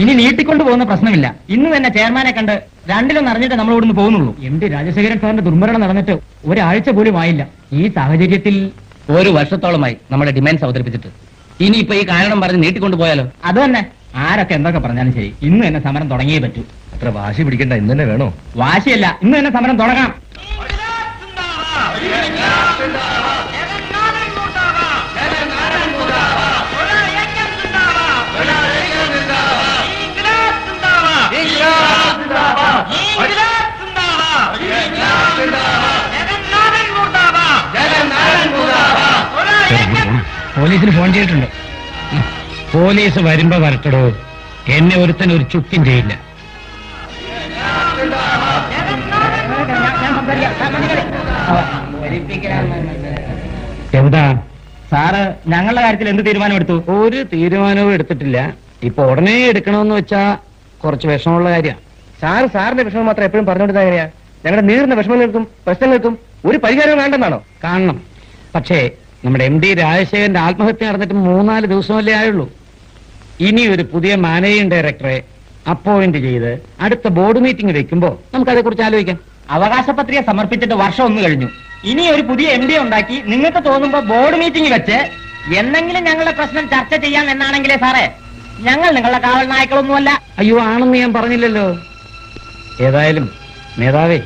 ഇനി നീട്ടിക്കൊണ്ടു പോകുന്ന പ്രശ്നമില്ല. ഇന്ന് തന്നെ ചെയർമാനെ കണ്ട് രണ്ടിലൊന്നും അറിഞ്ഞിട്ട് നമ്മൾ ഇവിടുന്ന് പോകുന്നുള്ളൂ. MD രാജശേഖരൻ സാറിന്റെ ദുർമരണം നടന്നിട്ട് ഒരാഴ്ച പോലും ആയില്ല. ഈ സാഹചര്യത്തിൽ 1 വർഷത്തോളമായി നമ്മുടെ ഡിമാൻഡ്സ് അവതരിപ്പിച്ചിട്ട് ഇനിയിപ്പോ ഈ കാരണം പറഞ്ഞ് നീട്ടിക്കൊണ്ടു പോയാലോ? അത് തന്നെ. ആരൊക്കെ എന്തൊക്കെ പറഞ്ഞാലും ശരി, ഇന്ന് തന്നെ സമരം തുടങ്ങിയേ പറ്റൂ. അത്ര വാശി പിടിക്കണ്ട, ഇന്ന് തന്നെ വേണോ? വാശിയല്ല, ഇന്ന് തന്നെ സമരം തുടങ്ങാം. പോലീസിന് ഫോൺ ചെയ്തിട്ടുണ്ട്. പോലീസ് വരുമ്പോ വരട്ടടോ, എന്നെ ഒരുത്തൻ ഒരു ചുക്കും ചെയ്യില്ല. എന്താ സാറ് ഞങ്ങളുടെ കാര്യത്തിൽ എന്ത് തീരുമാനമെടുത്തു? ഒരു തീരുമാനവും എടുത്തിട്ടില്ല. ഇപ്പൊ ഉടനെ എടുക്കണമെന്ന് വെച്ചാ കുറച്ച് വിഷമമുള്ള കാര്യമാണ്. സാറിന്റെ വിഷമം മാത്രം എപ്പോഴും പറഞ്ഞുകൊണ്ടിരുന്ന എങ്ങനെയാ? ഞങ്ങളുടെ നേരിടുന്ന വിഷമങ്ങൾക്കും പ്രശ്നങ്ങൾക്കും ഒരു പരിഹാരം വേണ്ടെന്നാണോ? കാണണം. പക്ഷേ നമ്മുടെ MD രാജശേഖരന്റെ ആത്മഹത്യ നടന്നിട്ട് 3-4 ദിവസമല്ലേ ആയുള്ളൂ. ഇനി ഒരു പുതിയ മാനേജിംഗ് ഡയറക്ടറെ അപ്പോയിന്റ് ചെയ്ത് അടുത്ത ബോർഡ് മീറ്റിംഗ് വെക്കുമ്പോ നമുക്കതെ കുറിച്ച് ആലോചിക്കാം. അവകാശ പത്രിക സമർപ്പിച്ചിട്ട് വർഷം 1 കഴിഞ്ഞു. ഇനി ഒരു പുതിയ MD ഉണ്ടാക്കി നിങ്ങൾക്ക് തോന്നുമ്പോ ബോർഡ് മീറ്റിംഗ് വെച്ച് എന്തെങ്കിലും ഞങ്ങളുടെ പ്രശ്നം ചർച്ച ചെയ്യാം എന്നാണെങ്കിലേ സാറേ, ഞങ്ങൾ നിങ്ങളുടെ കാവൽ നായ്ക്കളൊന്നുമല്ല. അയ്യോ, ആണെന്ന് ഞാൻ പറഞ്ഞില്ലല്ലോ. ഏതായാലും നേതാവേ,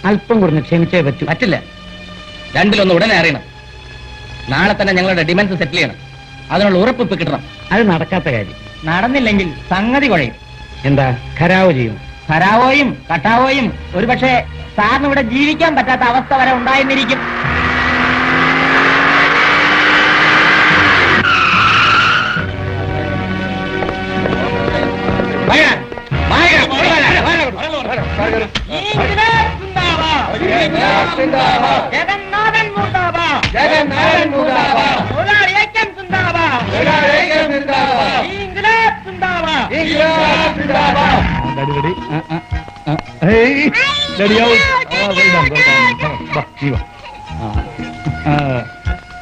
അല്പം കൂടെ ക്ഷമിച്ചേ പറ്റൂ. പറ്റില്ല. രണ്ടിലൊന്ന് ഉടനെ അറിയണം. നാളെ തന്നെ ഞങ്ങളുടെ ഡിമാൻഡ്സ് സെറ്റിൽ ചെയ്യണം. അതിനുള്ള ഉറപ്പ് ഇപ്പൊ കിട്ടണം. അത് നടക്കാത്ത കാര്യം. നടന്നില്ലെങ്കിൽ സംഗതി കുഴയും. എന്താ ഖരാവോ ചെയ്യും? ഖരാവോയും കട്ടാവോയും ഒരുപക്ഷെ സാറിന് ഇവിടെ ജീവിക്കാൻ പറ്റാത്ത അവസ്ഥ വരെ ഉണ്ടായിരുന്നിരിക്കും. ജഗന്നാഥൻ മുർദാബാദ്, ജഗന്നാഥൻ മുർദാബാദ്, മുരാരി ഐക്യം സിന്ദാബാദ്, മുരാരി ഐക്യം സിന്ദാബാദ്, ഇൻക്ലാബ് സിന്ദാബാദ്, ഇൻക്ലാബ് സിന്ദാബാദ്.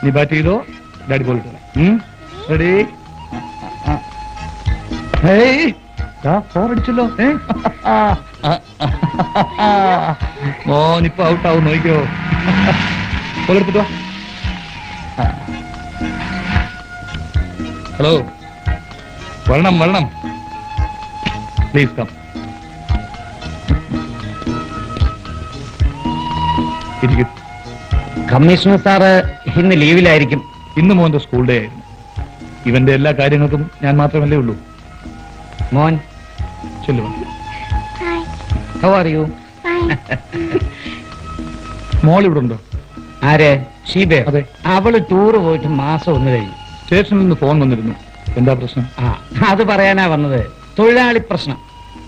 നീ ബാറ്റ് ചെയ്തോ, ഡാഡി പോയിട്ട് റെഡി. ഫോറടിച്ചല്ലോ. മോനിപ്പോ ഔട്ടാവും, നോക്കിയോ. എടുത്തിട്ടോ. ഹലോ, വരണം വരണം, പ്ലീസ് കം. കമ്മീഷണർ സാറ് ഇന്ന് ലീവിലായിരിക്കും. ഇന്ന് മോന്റെ സ്കൂൾ ഡേ ആയിരുന്നു. ഇവന്റെ എല്ലാ കാര്യങ്ങൾക്കും ഞാൻ മാത്രമല്ലേ ഉള്ളൂ. മോൻ ചെല്ലു. How are you? മോൾ ഇവിടെ ഉണ്ടോ? ആര്? ഷീബേ? അതെ. അവള് ടൂറ് പോയിട്ട് മാസം 1 കഴിഞ്ഞു. സ്റ്റേഷനിൽ നിന്ന് ഫോൺ വന്നിരുന്നു. എന്താ പ്രശ്നം? അത് പറയാനാ വന്നത്. തൊഴിലാളി പ്രശ്നം.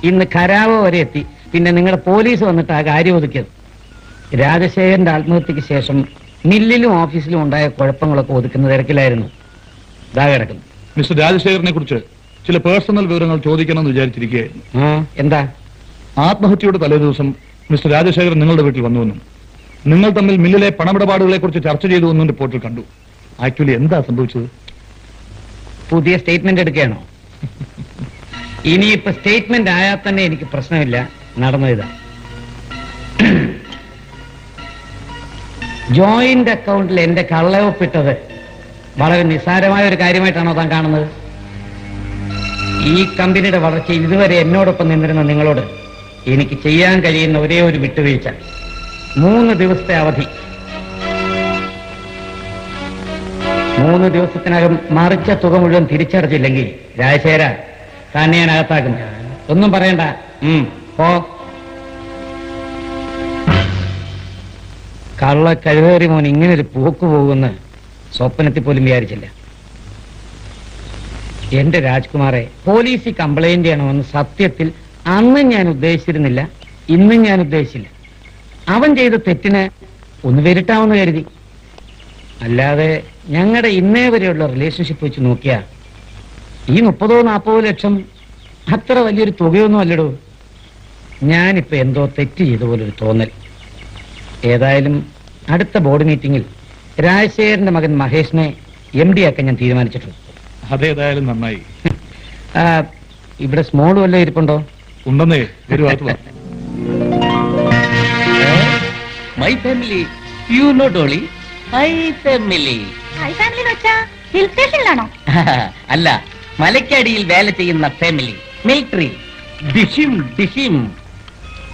ഇന്ന് ഖരാവോ വരെ എത്തി. പിന്നെ നിങ്ങളുടെ പോലീസ് വന്നിട്ട് ആ കാര്യം ഒതുക്കിയത്. രാജശേഖരന്റെ ആത്മഹത്യക്ക് ശേഷം മില്ലിലും ഓഫീസിലും ഉണ്ടായ കുഴപ്പങ്ങളൊക്കെ ഒതുക്കുന്ന തിരക്കിലായിരുന്നു. ഇതാ കിടക്കുന്നു. മിസ്റ്റർ രാജശേഖരനെ കുറിച്ച് ചില പേഴ്സണൽ വിവരങ്ങൾ ചോദിക്കണമെന്ന് വിചാരിച്ചിരിക്കുകയായിരുന്നു. എന്താ? ആത്മഹത്യയുടെ തലേദിവസം മിസ്റ്റർ രാജശേഖരൻ നിങ്ങളുടെ വീട്ടിൽ വന്നുവെന്നും നിങ്ങൾ തമ്മിൽ മില്ലിലെ പണമിടപാടുകളെ കുറിച്ച് ചർച്ച ചെയ്തുവെന്നും റിപ്പോർട്ടിൽ കണ്ടു. ആക്ച്വലി എന്താ സംഭവിച്ചത്? പുതിയ സ്റ്റേറ്റ്മെന്റ് എടുക്കുകയാണോ? ഇനിയിപ്പോ സ്റ്റേറ്റ്മെന്റ് ആയാൽ തന്നെ എനിക്ക് പ്രശ്നമില്ല. നടന്നതാ. ജോയിന്റ് അക്കൗണ്ടിൽ എന്റെ കള്ളയൊപ്പിട്ടത് വളരെ നിസ്സാരമായ ഒരു കാര്യമായിട്ടാണോ താൻ കാണുന്നത്? ഈ കമ്പനിയുടെ വളർച്ച ഇതുവരെ എന്നോടൊപ്പം നിന്നിരുന്ന നിങ്ങളോട് എനിക്ക് ചെയ്യാൻ കഴിയുന്ന ഒരേ ഒരു വിട്ടുവീഴ്ച 3 ദിവസത്തെ അവധി. 3 ദിവസത്തിനകം മറിച്ച തുക മുഴുവൻ തിരിച്ചടച്ചില്ലെങ്കിൽ രാജശേഖര തന്നെ ഞാൻ അകത്താക്കും. ഒന്നും പറയണ്ട. പോ. കള്ള കഴിവേറി മോൻ ഇങ്ങനൊരു പോക്ക് പോകുമെന്ന് സ്വപ്നത്തിൽ പോലും വിചാരിച്ചില്ല. എന്റെ രാജ്കുമാറെ, പോലീസിൽ കംപ്ലൈന്റ് ചെയ്യണമെന്ന് സത്യത്തിൽ അന്നും ഞാൻ ഉദ്ദേശിച്ചിരുന്നില്ല, ഇന്നും ഞാൻ ഉദ്ദേശിച്ചില്ല. അവൻ ചെയ്ത തെറ്റിന് ഒന്ന് വരട്ടാമെന്ന് കരുതി. അല്ലാതെ ഞങ്ങളുടെ ഇന്നേ വരെയുള്ള റിലേഷൻഷിപ്പ് വെച്ച് നോക്കിയാ ഈ 30-40 ലക്ഷം അത്ര വലിയൊരു തുകയൊന്നും അല്ലടോ. ഞാനിപ്പോ എന്തോ തെറ്റ് ചെയ്ത പോലൊരു തോന്നൽ. ഏതായാലും അടുത്ത ബോർഡ് മീറ്റിംഗിൽ രാജശേഖരന്റെ മകൻ മഹേഷിനെ MD ആക്കാൻ ഞാൻ തീരുമാനിച്ചിട്ടുണ്ട്. അതേതായാലും നന്നായി. ഇവിടെ സ്മോൾ വല്ല ഇരിപ്പുണ്ടോ? ഉണ്ടെന്നേ, വരുവാ. My family, you know Dolly, my family. Hill സ്റ്റേഷനിലാണോ? അല്ല, മലയ്ക്കടിയിൽ വേല ചെയ്യുന്ന ഫാമിലി, മിലിറ്ററി. ഡിഷിം ഡിഷിം.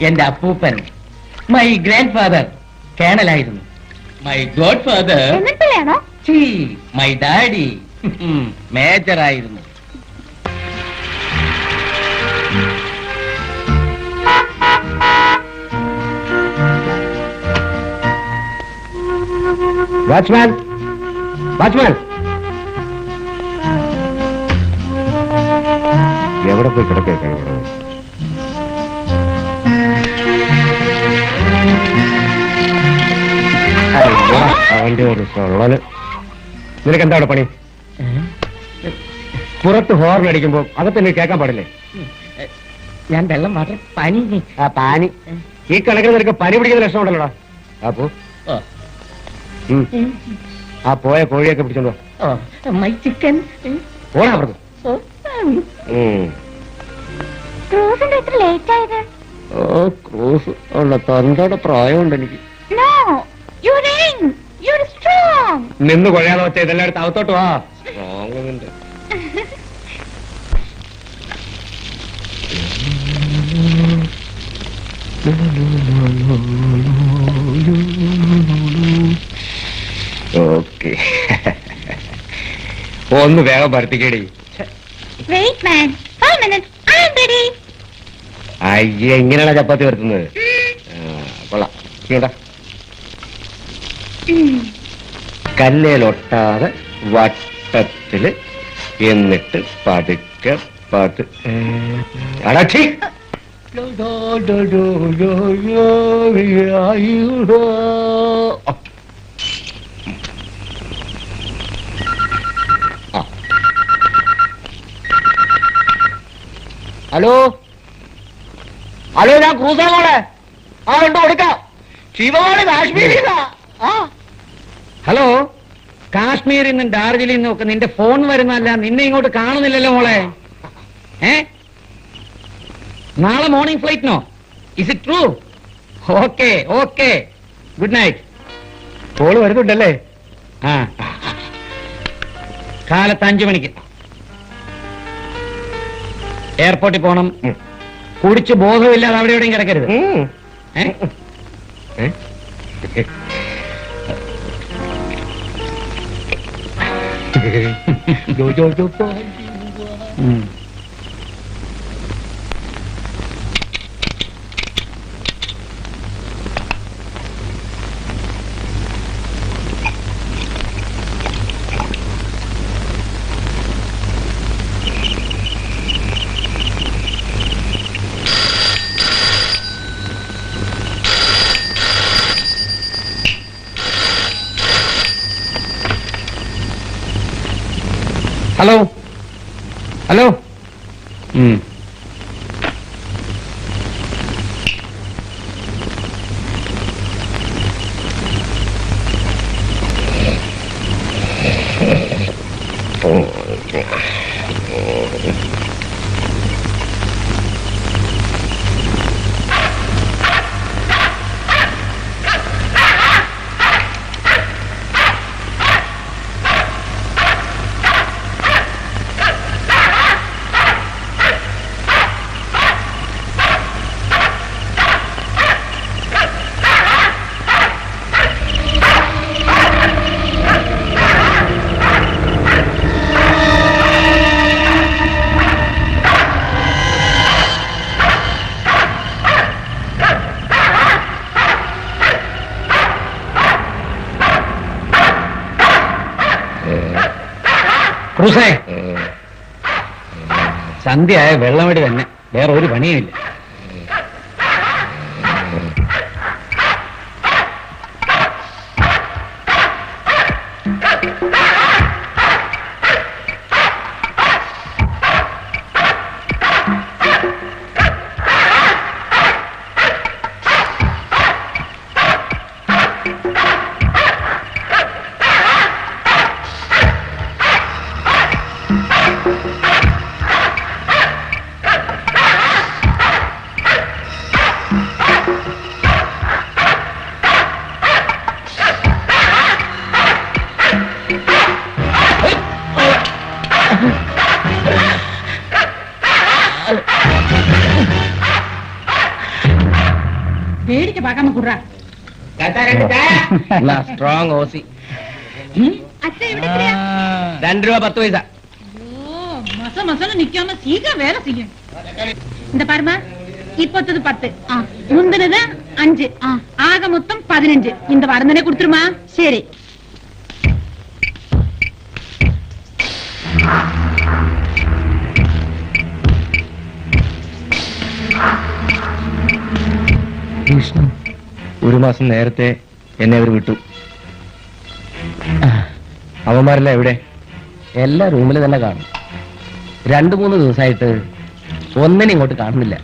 എന്റെ അപ്പൂപ്പൻ, മൈ ഗ്രാൻഡ് ഫാദർ കേണലായിരുന്നു. മൈ ഗോഡ് ഫാദർ, എന്നിട്ടില്ലാണോ? മൈ ഡാഡി മേജറായിരുന്നു. വാച്ച്മാൻ, വാച്ച്മാൻ, എവിടെ പോയി കിടക്കേ? അവന്റെ ഒരു സൊള്ളല്. നിനക്ക് എന്താണ് പണി? പുറത്ത് ഹോർൺ അടിക്കുമ്പോ അകത്തന്നെ കേൾക്കാൻ പാടില്ലേ? ഞാൻ വെള്ളം മാത്രം പനി. ആ പാനി, ഈ കണക്കിന് നിനക്ക് പനി പിടിക്കുന്ന ലക്ഷണം ഉണ്ടല്ലോടാ. അപ്പോ ആ പോയ കോഴിയൊക്കെ പിടിച്ചോണ്ടോ. My chicken. പോണാ അപ്പുറത്ത്. ക്രൂസിന്റെ എത്ര ലേറ്റ് ആയത്? ഓ, ക്രൂസ് ഉള്ള തന്തോടെ പ്രായമുണ്ട് എനിക്ക്. No, you're young, you're strong. നിന്ന് കൊഴയാതെ വെച്ച ഇതെല്ലാം എടുത്ത് അകത്തോട്ട് വാ. സ്ട്രോങ്. ഓക്കെ, ഒന്ന് വേഗം ഭർത്തിക്കേടി. Wait man, 5 minutes, I am ready. അയ്യ, എങ്ങനെയാണ് ചപ്പാത്തി വരുത്തുന്നത്? കൊള്ളാം. കേട്ടാ, കല്ലേലൊട്ടാതെ വട്ടത്തില്, എന്നിട്ട് പതുക്കെ അടച്ചി. ഹലോ ഹലോ, ഞാൻ ക്രൂസാ മോളെ. ആ ഉണ്ട്, കൊടുക്കാം. ശിവമോള് കാശ്മീരിന്നാ. ഹലോ, കാശ്മീരിൽ നിന്നും ഡാർജിലിൽ നിന്നും ഒക്കെ നിന്റെ ഫോൺ വരുന്നല്ല, നിന്നെ ഇങ്ങോട്ട് കാണുന്നില്ലല്ലോ മോളെ. നാളെ മോർണിംഗ് ഫ്ലൈറ്റിനോ? Is it true? Okay okay, good night. Call വരുന്നുണ്ടല്ലേ? ആ, കാലത്ത് 5 മണിക്ക് എയർപോർട്ടിൽ പോണം. കുടിച്ച് ബോധമില്ലാതെ അവിടെ എവിടെയും കിടക്കരുത്. Hello hello. ക്രൂസേ, സന്ധ്യയായ വെള്ളമടി തന്നെ, വേറെ ഒരു പണിയുമില്ല. వేడికి బాగా కుర్రా സ്ട്രോങ് ഓസി. അച്ഛ ഇവിടെ എത്രയാ? 2 രൂപ 10 പൈസ. மச மசன்னு நிக்காம சீக்கிரம் வேலை செய்யும். இந்த பாருமா, இப்போத்தது 10, முந்தினது 5, ஆக மொத்தம் 15. இந்த வாரம் தானே கொடுத்துருமா? சரி. വിഷ്ണു, 1 മാസം നേരത്തെ എന്നെ അവർ വിട്ടു. അവന്മാരെല്ലാം എവിടെ? എല്ലാ റൂമിൽ തന്നെ കാണും. 2-3 ദിവസമായിട്ട് ഒന്നിനെ ഇങ്ങോട്ട് കാണുന്നില്ല.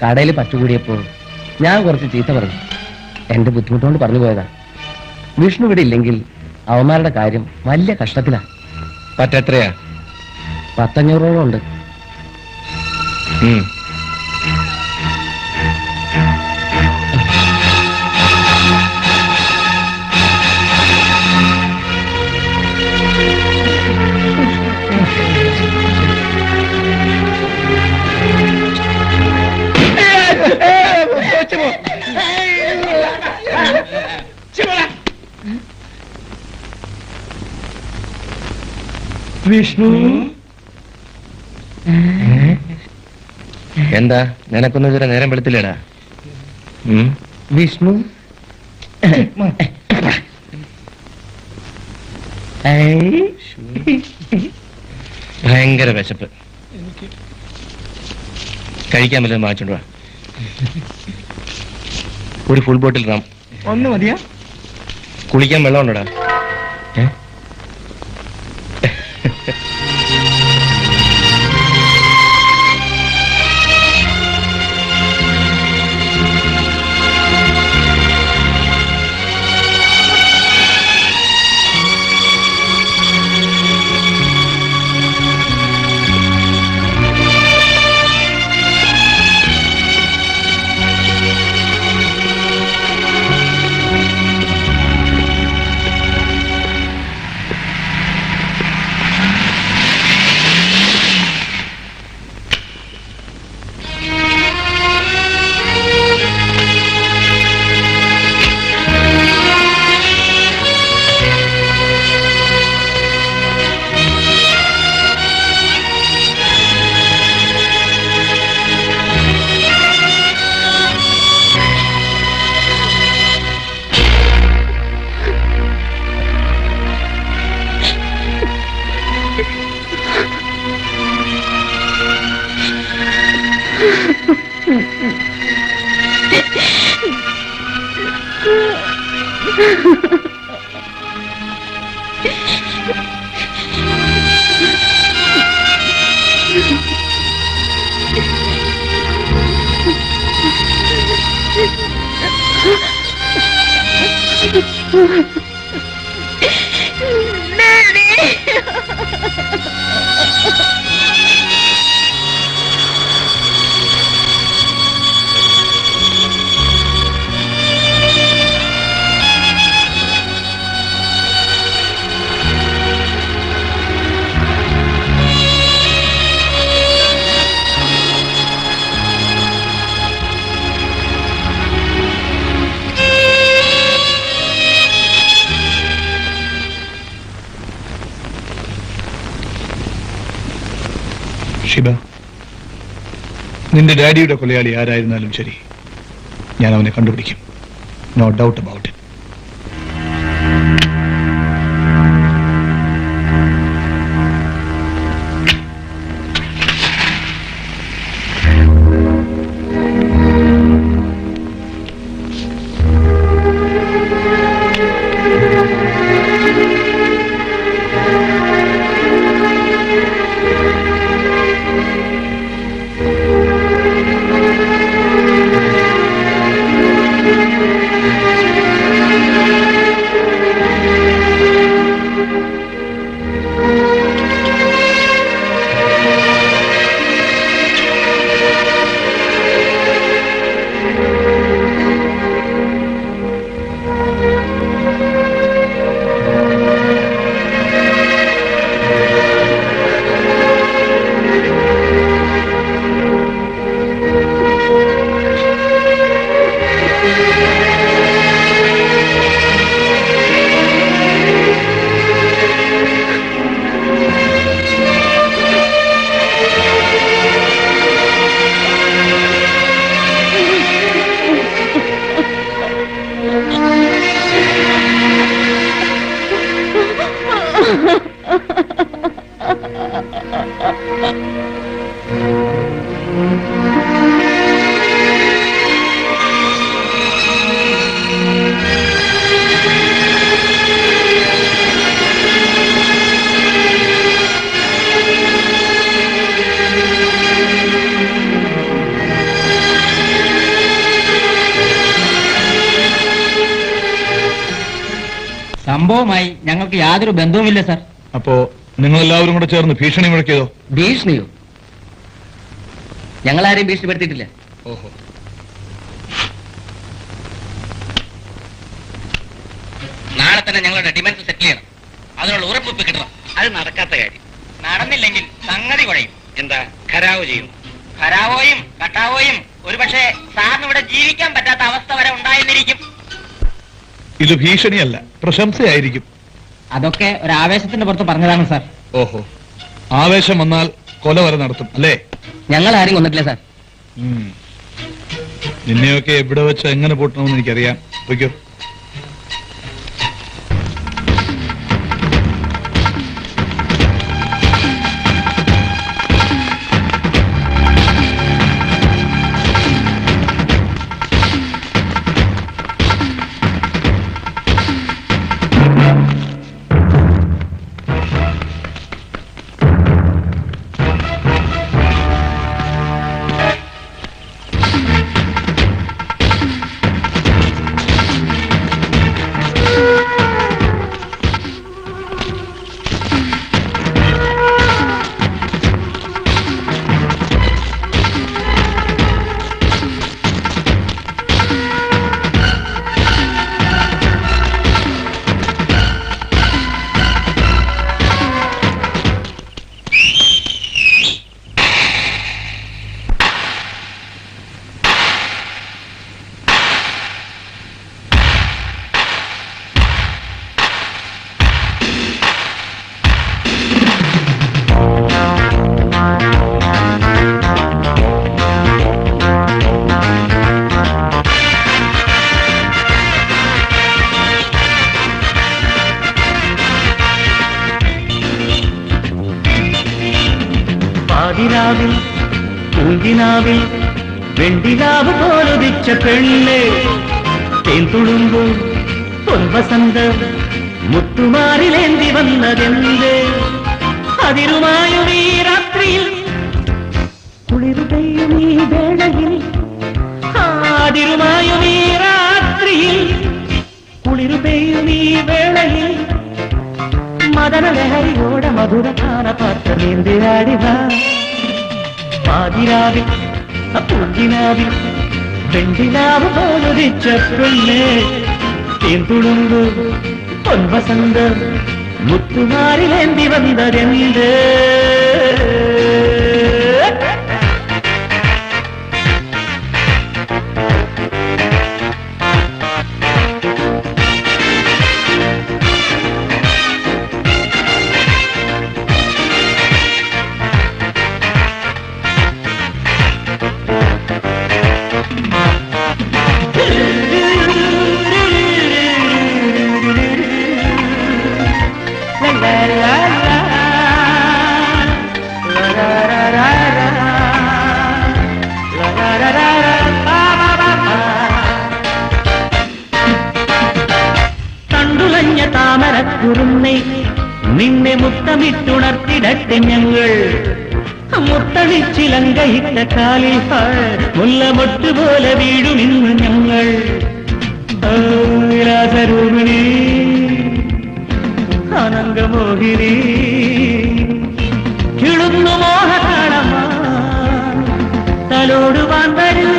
കടയിൽ പറ്റുകൂടിയപ്പോ ഞാൻ കുറച്ച് ചീത്ത പറഞ്ഞു. എന്റെ ബുദ്ധിമുട്ടുകൊണ്ട് പറഞ്ഞു പോയതാ. വിഷ്ണു ഇവിടെ ഇല്ലെങ്കിൽ അവന്മാരുടെ കാര്യം വലിയ കഷ്ടത്തിലാ. പറ്റെത്രയാ? 100-500 ഉണ്ട്. വിഷ്ണു, എന്താ നിനക്കൊന്നും ഇതുവരെ നേരം വെളുത്തില്ലേടാ? വിഷ്ണു, ഭയങ്കര വിശപ്പ്. കഴിക്കാൻ വല്ലതും വാങ്ങിച്ചോണ്ട് വാ. ഒരു ഫുൾ ബോട്ടിൽ റാം. ഒന്ന് മതിയാ? കുളിക്കാൻ വെള്ളം ഉണ്ടോടാ? ഷിബ, നിന്റെ ഡാഡിയുടെ കൊലയാളി ആരായിരുന്നാലും ശരി, ഞാൻ അവനെ കണ്ടുപിടിക്കും. No doubt about it. സംഭവമായി ഞങ്ങൾക്ക് യാതൊരു ബന്ധവുമില്ല സാർ. അപ്പോ നിങ്ങൾ എല്ലാവരും കൂടെ ചേർന്ന് ഭീഷണി മുഴക്കിയതോ? ഭീഷണിയോ? ഞങ്ങളാരെയും ഭീഷണിപ്പെടുത്തിയിട്ടില്ല. ഓഹോ. നാളെ തന്നെ ഞങ്ങളുടെ ഡിമാൻഡ് സെറ്റിൽ ചെയ്യണം. അതിനുള്ള ഉറപ്പ് കിട്ടണം. അത് നടക്കാത്ത കാര്യം. നടന്നില്ലെങ്കിൽ സംഗതി കുഴയും. എന്താ ഖരാവ് ചെയ്യും? ഖരാവോയും കട്ടാവോയും ഒരുപക്ഷെ സാറിന് ഇവിടെ ജീവിക്കാൻ പറ്റാത്ത അവസ്ഥ വരെ ഉണ്ടായിരുന്നിരിക്കും. ഇത് ഭീഷണിയല്ല, പ്രശംസയായിരിക്കും. അതൊക്കെ ഒരു ആവേശത്തിന്റെ പുറത്ത് പറഞ്ഞതാണ് സാർ. ഓഹോ. ആവേശം വന്നാൽ കൊല വരെ നടത്തും അല്ലേ? ഞങ്ങൾ ആരും കൊന്നിട്ടില്ല സാർ. നിന്നെയൊക്കെ എവിടെ വെച്ച് എങ്ങനെ പൂട്ടണമെന്ന് എനിക്കറിയാം. വയ്ക്കോ. പാതിരാവിൽ പൂങ്കിനാവിൽ വെണ്ടിലാവ് പോലുദിച്ച പെണ്ണ് തേൻതുളുമ്പും പൊൻവസന്ത മുത്തുമാരിലേന്തി വന്നതെന്ത് അതിരുമായും ഈ രാത്രിയിൽ കുളിരുകയും ഈ വേളയിൽ അതിരുമായും ഈ രാത്രിയിൽ കുളിരുകയും ഈ വേളയിൽ മദനലഹരിയോടെ മധുരകാന പാത്ര നീന്തിയാടിവ പാതിരാവിൽ പൂങ്കിനാവിൽ വെണ്ടിലാവ് പോലുദിച്ച പെണ്ണ് തേൻതുളുമ്പ് പൊൻവസന്ത മുത്തുമാരിലേന്തി വന്നതെന്ത് കണ്ടുലഞ്ഞ താമരക്കുറുന്നേ നിന്നെ മുത്തമിട്ടുണർത്തിടട്ടെ ഞങ്ങൾ മുത്തണിച്ചിലങ്കയിട്ട കാലിൽ മുല്ലമൊട്ട് പോലെ വീഴും ഇന്ന് ഞങ്ങൾ രാജരൂപിണി ആനന്ദമോഹിനി കിളുന്നു മോഹതാളമാ തലോടുവാൻ വരൂ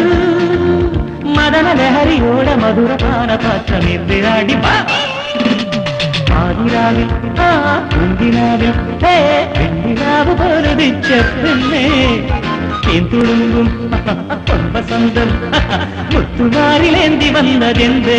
മദനലഹരിയോടെ മധുരപാന പാത്രമിന്ദിരാടി പാതിരാവിൽ പൂങ്കിനാവിൽ വെണ്ടിനാവ് പോലുദിച്ച പെണ്ണേ തേൻതുളുമ്പും പൊൻവസന്തം മുത്തുമാരിലേന്തി വന്നതെന്ത്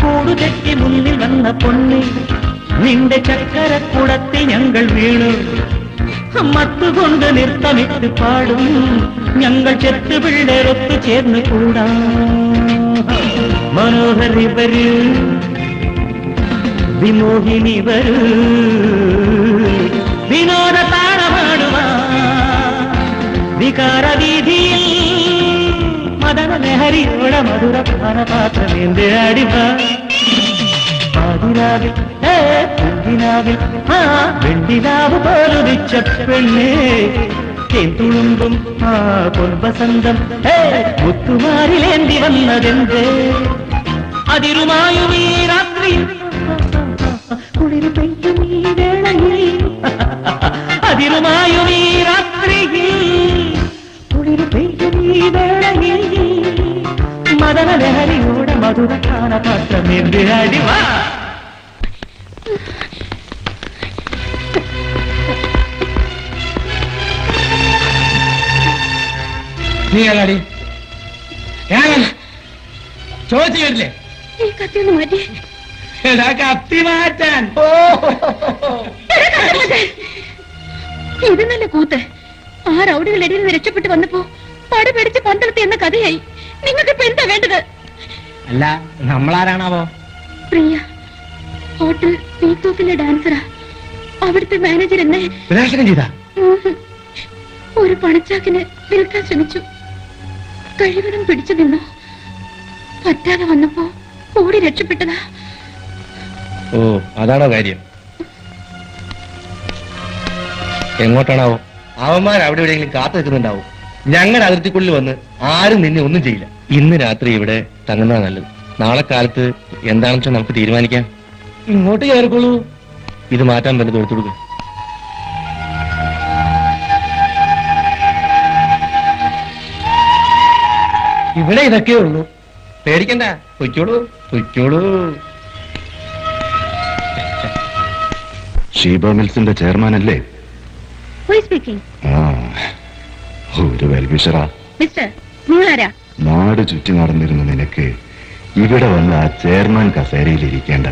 കൂടുതെറ്റി മുന്നിൽ വന്ന പൊണ്ണി നിന്റെ ചക്കരക്കുടത്തിൽ ഞങ്ങൾ വീണു മത്തുകൊണ്ട് നൃത്തമിട്ട് പാടും ഞങ്ങൾ ചെത്തുപിള്ളേരൊത്തു ചേർന്ന് കൂടാം. മനോഹരി വരൂ, വിമോഹിനി വരൂ, വിനോദ താളമാടുവാ വികാരവീതിയിൽ മദന ലഹരിയോടെ മധുര പാനപാത്രമേന്ത് അടിവാ. പാതിരാവിൽ പൂങ്കിനാവിൽ വെണ്ടിനാവ് പോലുദിച്ച പെണ്ണേ തേന്തുളുമ്പും പൊൻവസന്തം മുത്തുമാരിലേന്തി വന്നതെന്തേ അതിരുമായും ഈ രാത്രി കുളിരു പെയ്യും ഈ വേളയിൽ അതിരുമായും ഈ രാത്രിയിൽ കുളിരു പെയ്യും ഈ വേളയിൽ മദന ലഹരിയോടെ മധുര പാനപാത്രമേന്ത് അടിവാ. നീ ഏതാടി? ചോദിച്ചു കേട്ടില്ലേ? ഈ കത്തിയൊന്ന് മാറ്റി. കത്തി മാറ്റാൻ ഇത് നല്ല കൂത്ത്. ആ റൗഡികളുടെ ഇടയിൽ നിന്ന് രക്ഷപ്പെട്ട് വന്നപ്പോ പടി പിടിച്ച് പന്തളത്തി എന്ന കഥയായി. നിങ്ങൾക്ക് ഇപ്പൊ എന്താ വേണ്ടത്? അല്ല, നമ്മളാരാണാവോ? പ്രിയ, ഹോട്ടൽ പീക്കോക്കിലെ ഡാൻസറാ. അവിടുത്തെ മാനേജർ എന്നെ ചെയ്ത ഒരു പണച്ചാക്കിന് വിൽക്കാൻ ശ്രമിച്ചു. കഴിവതും പിടിച്ചു നിന്നു. പറ്റാതെ വന്നപ്പോ ഓടി രക്ഷപ്പെട്ടതാ. ഓ, അതാണോ കാര്യം? എങ്ങോട്ടാണാവോ? അവന്മാർ അവിടെ എവിടെയെങ്കിലും കാത്തു നിൽക്കുന്നുണ്ടാവും. ഞങ്ങളുടെ അതിർത്തിക്കുള്ളിൽ വന്ന് ആരും നിന്നെ ഒന്നും ചെയ്യില്ല. ഇന്ന് രാത്രി ഇവിടെ തങ്ങുന്നതാ നല്ലത്. നാളെ കാലത്ത് എന്താണെന്ന് വെച്ചാൽ നമുക്ക് തീരുമാനിക്കാം. ഇങ്ങോട്ട് കയറിക്കോളൂ. ഇത് മാറ്റാൻ തന്നെ തോർത്തു കൊടുക്കുക. ഇവിടെ ഇതൊക്കെ ഉള്ളൂ. പേടിക്കണ്ട, പൊയ്ക്കോളൂ പൊയ്ക്കോളൂ. ഷീബ മിൽസിന്റെ ചെയർമാൻ അല്ലേ? ഒരു വെൽവിഷറാ. മിസ്റ്റർ, നിങ്ങളാരാ? നാട് ചുറ്റി നടന്നിരുന്ന നിനക്ക് ഇവിടെ വന്ന് ആ ചെയർമാൻ കസേരയിൽ ഇരിക്കേണ്ട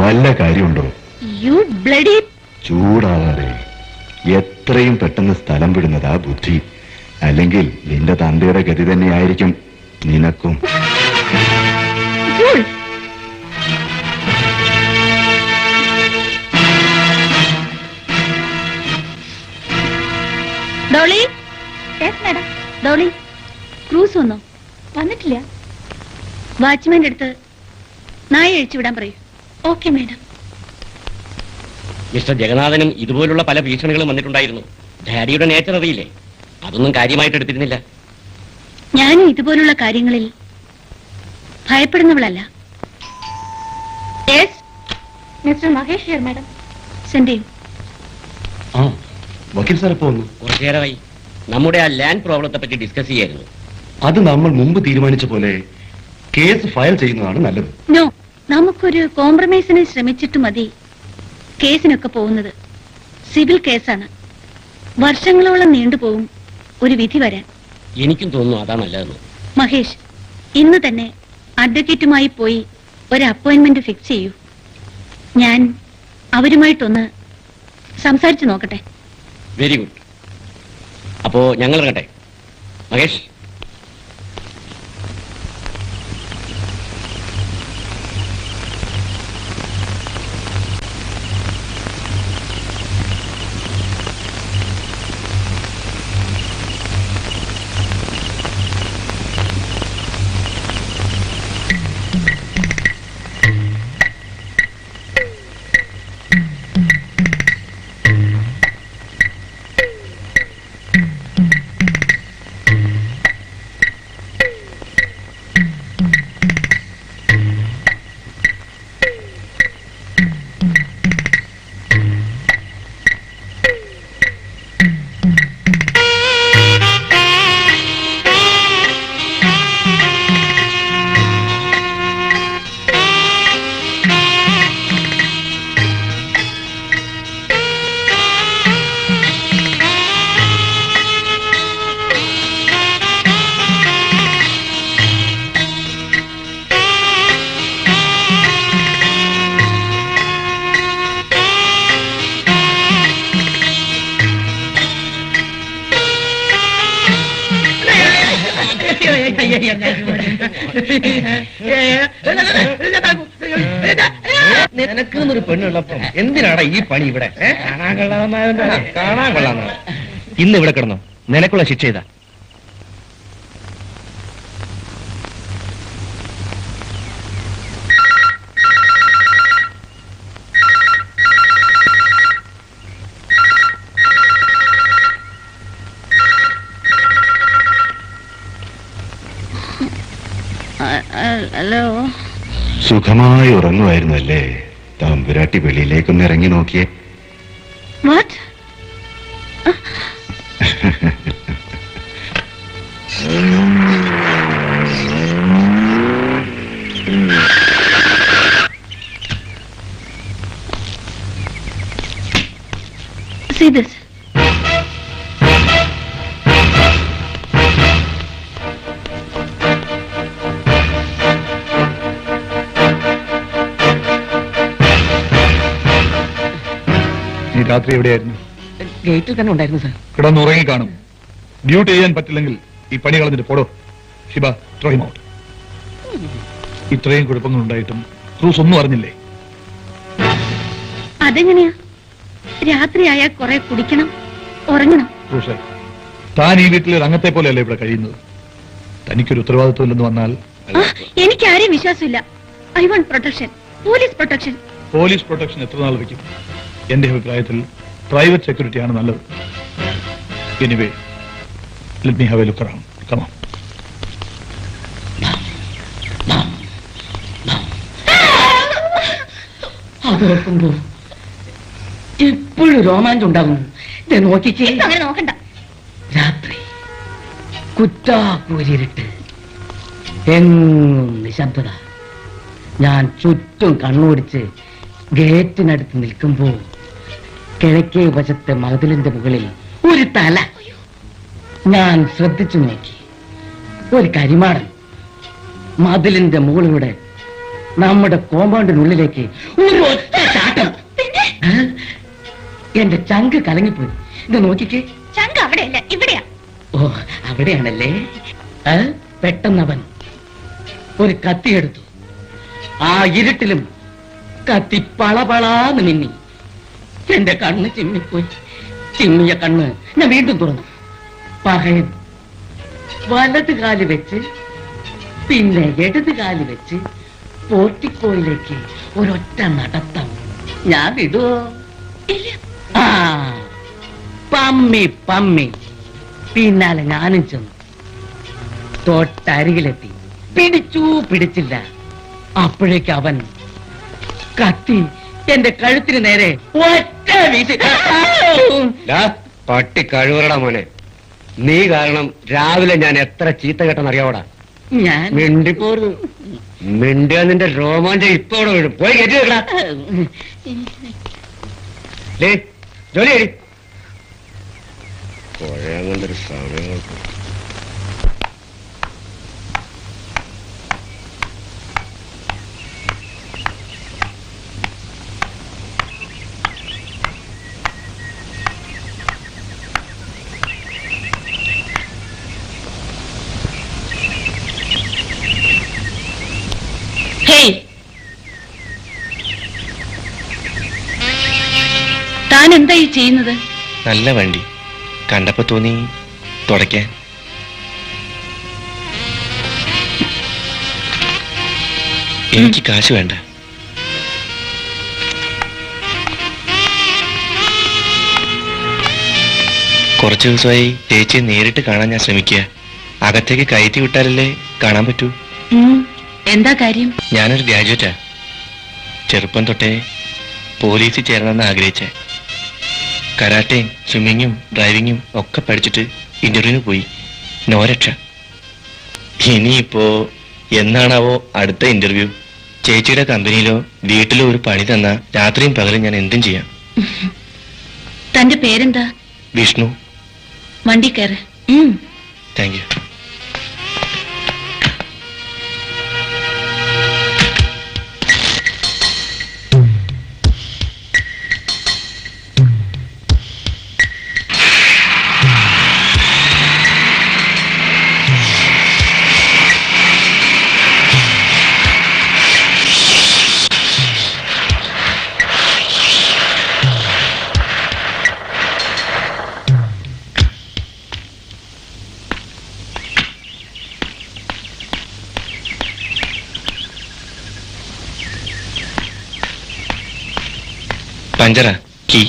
വല്ല കാര്യമുണ്ടോ? ചൂടാവാതെ എത്രയും പെട്ടെന്ന് സ്ഥലം വിടുന്നതാ ബുദ്ധി. അല്ലെങ്കിൽ നിന്റെ തന്തയുടെ ഗതി തന്നെയായിരിക്കും നിനക്കും. ഡോളി, ഡോളി, ക്രൂസ് വന്നോ? വന്നിട്ടില്ല. വാച്ച്മാന്റെ അടുത്ത് നായ അഴിച്ചുവിടാൻ പറയൂ. Okay madam. മിസ്റ്റർ ജഗന്നാഥനും ഇതുപോലുള്ള പല ഭീഷണികളും വന്നിട്ടുണ്ടായിരുന്നു. ഡാഡിയുടെ നേച്ചർ അറിയില്ലേ? അതൊന്നും കാര്യമായിട്ട് എടുത്തിരുന്നില്ല. ഞാനും ഇതുപോലുള്ള കാര്യങ്ങളിൽ ഭയപ്പെടുന്നവളല്ല. Mister Mahesh here madam. Send ചെയ്യൂ. വക്കീൽ സാർ ഇപ്പോ വന്നു. കുറച്ചേരമായി നമ്മുടെ ആ ലാൻഡ് പ്രോബ്ലത്തെ പറ്റി ഡിസ്കസ് ചെയ്യായിരുന്നു. അത് നമ്മൾ മുമ്പ് തീരുമാനിച്ച പോലെ കേസ് ഫയൽ ചെയ്യുന്നതാണ് നല്ലത്. നോ, നമുക്കൊരു കോംപ്രമൈസിന് ശ്രമിച്ചിട്ട് മതി കേസിനൊക്കെ പോകുന്നത്. സിവിൽ കേസാണ്. വർഷങ്ങളോളം നീണ്ടുപോകും ഒരു വിധി വരാൻ. എനിക്കും തോന്നുന്നു അതാ നല്ലതെന്ന്. മഹേഷ്, ഇന്ന് തന്നെ അഡ്വക്കേറ്റുമായി പോയി ഒരു അപ്പോയിന്റ്മെന്റ് ഫിക്സ് ചെയ്യൂ. ഞാൻ അവരുമായിട്ടൊന്ന് സംസാരിച്ചു നോക്കട്ടെ. Very good. അപ്പോ ഞങ്ങൾ ഇറങ്ങട്ടെ. മഹേഷ്, നിനക്ക് എന്നൊരു പെണ്ണുള്ളപ്പം എന്തിനാടാ ഈ പണി ഇവിടെ? കാണാൻ കൊള്ളാം. ഇന്ന് ഇവിടെ കിടന്നോ? നിനക്കുള്ള ശിക്ഷ ചെയ്താ. ഹലോ, സുഖമായി ഉറങ്ങുമായിരുന്നല്ലേ? തമ്പുരാട്ടി വെളിയിലേക്കൊന്ന് ഇറങ്ങി നോക്കിയേ. വാട്ട്? See this. നീ രാത്രി എവിടെയായിരുന്നു? ഗേറ്റിൽ തന്നെ ഉണ്ടായിരുന്നു സാർ. കിടന്നുറങ്ങി കാണും. ഡ്യൂട്ടി ചെയ്യാൻ പറ്റില്ലെങ്കിൽ ഈ പണി കളഞ്ഞിട്ട് പോടോ. Shiba, throw him out. ഇത്രയും കുഴപ്പങ്ങൾ ഉണ്ടായിട്ടും ക്രൂസ് ഒന്നും അറിഞ്ഞില്ലേ? അതെങ്ങനെയാ? രാത്രിയായാൽ കുറെ കുടിക്കണം, ഉറങ്ങണം. ക്രൂസേ, താൻ ഈ വീട്ടിലെ അംഗത്തെ പോലെയല്ലേ ഇവിടെ കഴിയുന്നത്? തനിക്കൊരു ഉത്തരവാദിത്വം ഇല്ലെന്ന് വന്നാൽ എനിക്ക് ആരെയും വിശ്വാസമില്ല. I want protection, police protection. Police protection എത്ര നാൾ വയ്ക്കും? എന്റെ അഭിപ്രായത്തിൽ പ്രൈവറ്റ് സെക്യൂരിറ്റി ആണ് നല്ലത്. Anyway, let me have a look around. Come on. അതോർക്കുമ്പോ എപ്പോഴും രോമാഞ്ചം ഉണ്ടാകുന്നു. ഇത് നോക്കിക്കേ. അങ്ങനെ നോക്കണ്ട. രാത്രി കുറ്റാക്കൂരിട്ട് എങ്ങും നിശബ്ദത. ഞാൻ ചുറ്റും കണ്ണോടിച്ച് ഗേറ്റിനടുത്ത് നിൽക്കുമ്പോ കിഴക്കേ വശത്തെ മതിലിന്റെ മുകളിൽ ഒരു തല. ഞാൻ ശ്രദ്ധിച്ചു നോക്കി. ഒരു കരിമാടൻ മതിലിന്റെ മുകളിലൂടെ നമ്മുടെ കോമ്പൗണ്ടിനുള്ളിലേക്ക് ഒരു ഒറ്റ ചാട്ടം. എന്റെ ചങ്ക് കലങ്ങിപ്പോയി. ഇത് നോക്കിക്കേ. ചങ്ക അവിടെയല്ല, ഇവിടെയാ. ഓ, അവിടെയാണല്ലേ. പെട്ടെന്നവൻ ഒരു കത്തിയെടുത്തു. ആ ഇരുട്ടിലും കത്തി പളപളാന്ന് മിന്നി. എന്റെ കണ്ണ് ചിമ്മിപ്പോയി. ചിമ്മിയ കണ്ണ് ഞാൻ വീണ്ടും തുറന്നു. പകയൻ വലത് കാല് വെച്ച് പിന്നെ ഇടത് കാല് വെച്ച് പോർട്ടിക്കോയിലേക്ക് ഒരൊറ്റ നടത്തം. ഞാൻ വിടുവോ? ആ, പമ്മി പമ്മി പിന്നാലെ ഞാനും ചെന്നു. തൊട്ടരികിലെത്തി. പിടിച്ചു പിടിച്ചില്ല. അപ്പോഴേക്ക് അവൻ കത്തി എന്റെ കഴുത്തിന് നേരെ ഒറ്റ വീശി. പട്ടി കഴിവറടാ മോനെ. നീ കാരണം രാവിലെ ഞാൻ എത്ര ചീത്ത കേട്ടെന്നറിയാവോടാ. ഞാൻ മിണ്ടിപ്പോരുന്നു. മിണ്ടിയ നിന്റെ രോമാഞ്ചം ഇപ്പൊ ഇവിടെ വീഴും. പോയി കയറ്റി വെക്കടാ. ജോലി കഴി. കുഴങ്ങണ്ടൊരു സമയം. താൻ എന്താ ഈ ചെയ്യുന്നത്? നല്ല വണ്ടി കണ്ടപ്പോ തോന്നി തുടയ്ക്കാൻ. എനിക്ക് കാശ് വേണ്ട. കുറച്ചു ദിവസമായി ചേച്ചിയെ നേരിട്ട് കാണാൻ ഞാൻ ശ്രമിക്കുക. അകത്തേക്ക് കയറ്റി വിട്ടാലല്ലേ കാണാൻ പറ്റൂ. എന്താ കാര്യം? ഞാനൊരു ഗ്രാജുവേറ്റാ. ചെറുപ്പം തൊട്ടേ പോലീസിൽ ചേരണമെന്ന് ആഗ്രഹിച്ചേ. കരാട്ടയും സ്വിമ്മിങ്ങും ഡ്രൈവിങ്ങും ഒക്കെ പഠിച്ചിട്ട് ഇന്റർവ്യൂവിന് പോയി. നോ രക്ഷ. ഇനിയിപ്പോ എന്നാണാവോ അടുത്ത ഇന്റർവ്യൂ? ചേച്ചിയുടെ കമ്പനിയിലോ വീട്ടിലോ ഒരു പണി തന്ന രാത്രിയും പകലും ഞാൻ എന്തും ചെയ്യാം. തന്റെ പേരെന്താ? വിഷ്ണു. വണ്ടി കയറ്. Thank you. പഞ്ചറാ, key.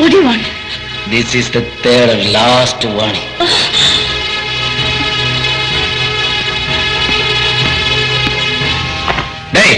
What do you want? This is the third and last warning. Hey!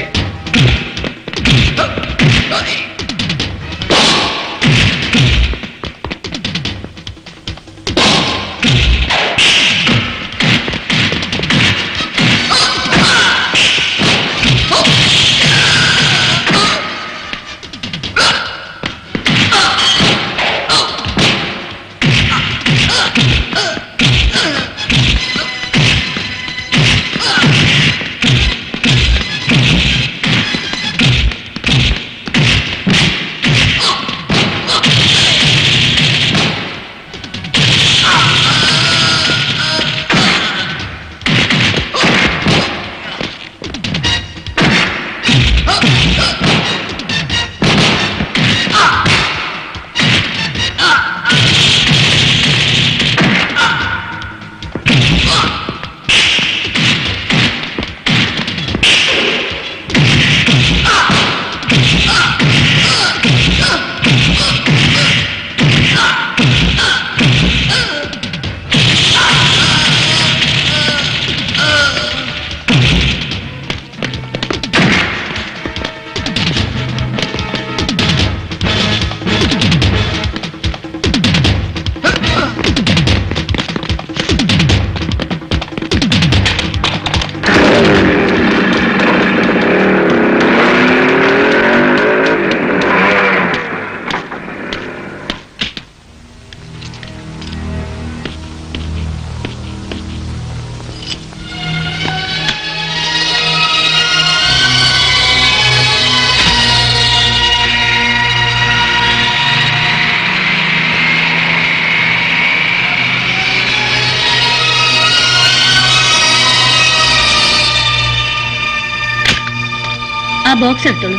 ആ ബോക്സ് എടുത്തോളൂ.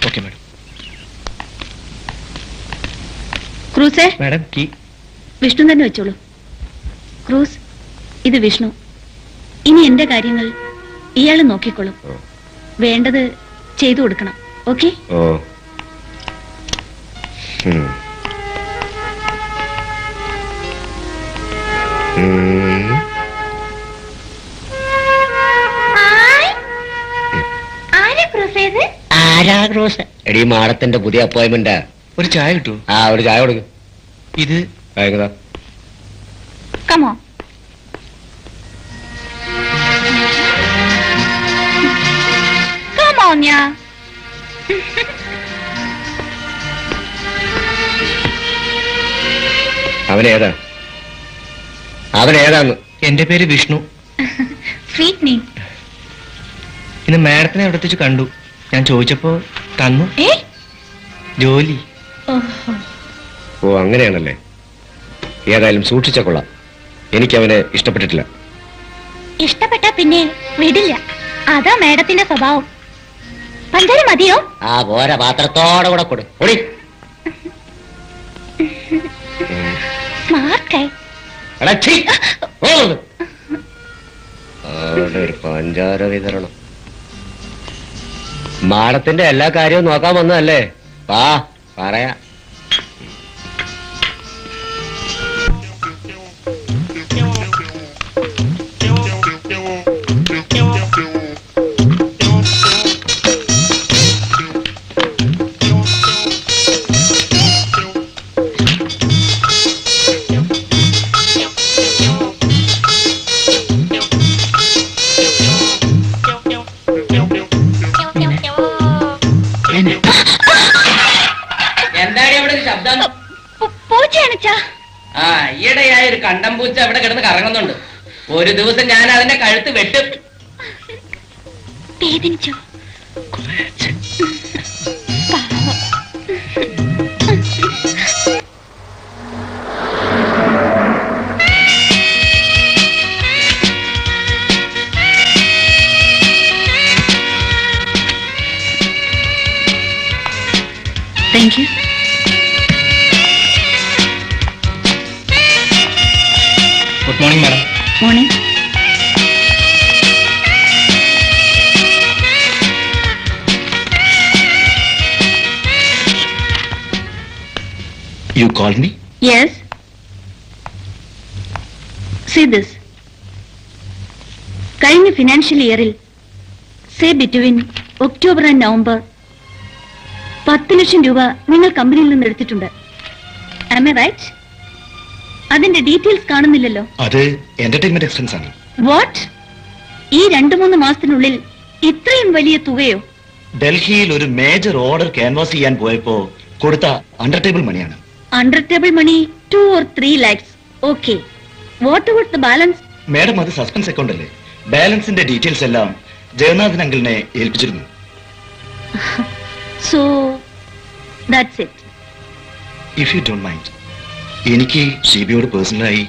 Okay madam. ക്രൂസേ, മാഡം കീ. വിഷ്ണു തന്നെ വെച്ചോളൂ. ക്രൂസ്, ഇത് വിഷ്ണു. ഇനി എന്റെ കാര്യങ്ങൾ ഇയാള് നോക്കിക്കോളും. വേണ്ടത് ചെയ്തു കൊടുക്കണം. ഓക്കെ? ഓ ആരാ ക്രൂസ്? എടീ മാഡത്തിന്റെ പുതിയ അപ്പോയിന്റ്മെന്റാ. ഒരു ചായ കിട്ടുമോ? ആ, ഒരു ചായ കൊടുക്കും. ഇത് കമോ. Come on, yeah. അവനേതാന്ന്? എന്റെ പേര് വിഷ്ണു. Sweet name. ഇന്ന് മാഡത്തിനെ എവിടെ വെച്ച് കണ്ടു. ഞാൻ ചോദിച്ചപ്പോ തന്നു ജോലി. ഓ, അങ്ങനെയാണല്ലേ. ഏതായാലും സൂക്ഷിച്ച കൊള്ളാം. എനിക്കവനെ ഇഷ്ടപ്പെട്ടിട്ടില്ല. ഇഷ്ടപ്പെട്ട പിന്നെ വിടില്ല. അതാ മേഡത്തിന്റെ സ്വഭാവം. പഞ്ചാര മതിയോ? ആ, പോരാ, പാത്രത്തോടെ കൂടെ കൊടു. പൊടി. സ്മാർട്ടായി. അവിടെ ഒരു പഞ്ചാര വിതരണം. മാഡത്തിന്റെ എല്ലാ കാര്യവും നോക്കാൻ വന്നതല്ലേ? വാ, പറയാ. പൂച്ച അവിടെ കിടന്ന് കറങ്ങുന്നുണ്ട്. ഒരു ദിവസം ഞാൻ അതിന്റെ കഴുത്ത് വെട്ടും. വേദനിച്ചോ? Thank you. Good morning madam. Morning. You called me? Yes. See this. കഴിഞ്ഞ ഫിനാൻഷ്യൽ ഇയറിൽ say between October and November 10 ലക്ഷം രൂപ നിങ്ങൾ കമ്പനിയിൽ നിന്ന് എടുത്തിട്ടുണ്ട്. Am I right? അതിന്റെ ഡീറ്റെയിൽസ് കാണുന്നില്ലല്ലോ. അത് എന്റർടൈൻമെന്റ് എക്സ്പെൻസ് ആണ്. വാട്ട്? ഈ 2-3 മാസത്തിനുള്ളിൽ ഇത്രയും വലിയ തുകയോ? ഡൽഹിയിൽ ഒരു മേജർ ഓർഡർ ക്യാൻവാസ് ചെയ്യാൻ പോയപ്പോ കൊടുത്ത അണ്ടർ ടേബിൾ മണിയാണ്. Under table money 2 or 3 lakhs. Okay. What about the balance? Madam, അത് സസ്പെൻസ് അക്കൗണ്ട് അല്ലേ? ബാലൻസിന്റെ ഡീറ്റെയിൽസ് എല്ലാം ജഗന്നാഥൻ അങ്കിളിനെ ഏൽപ്പിച്ചിരുന്നു. So that's it. If you don't mind, എനിക്ക് ഷീബിയോട് പേഴ്സണലായി.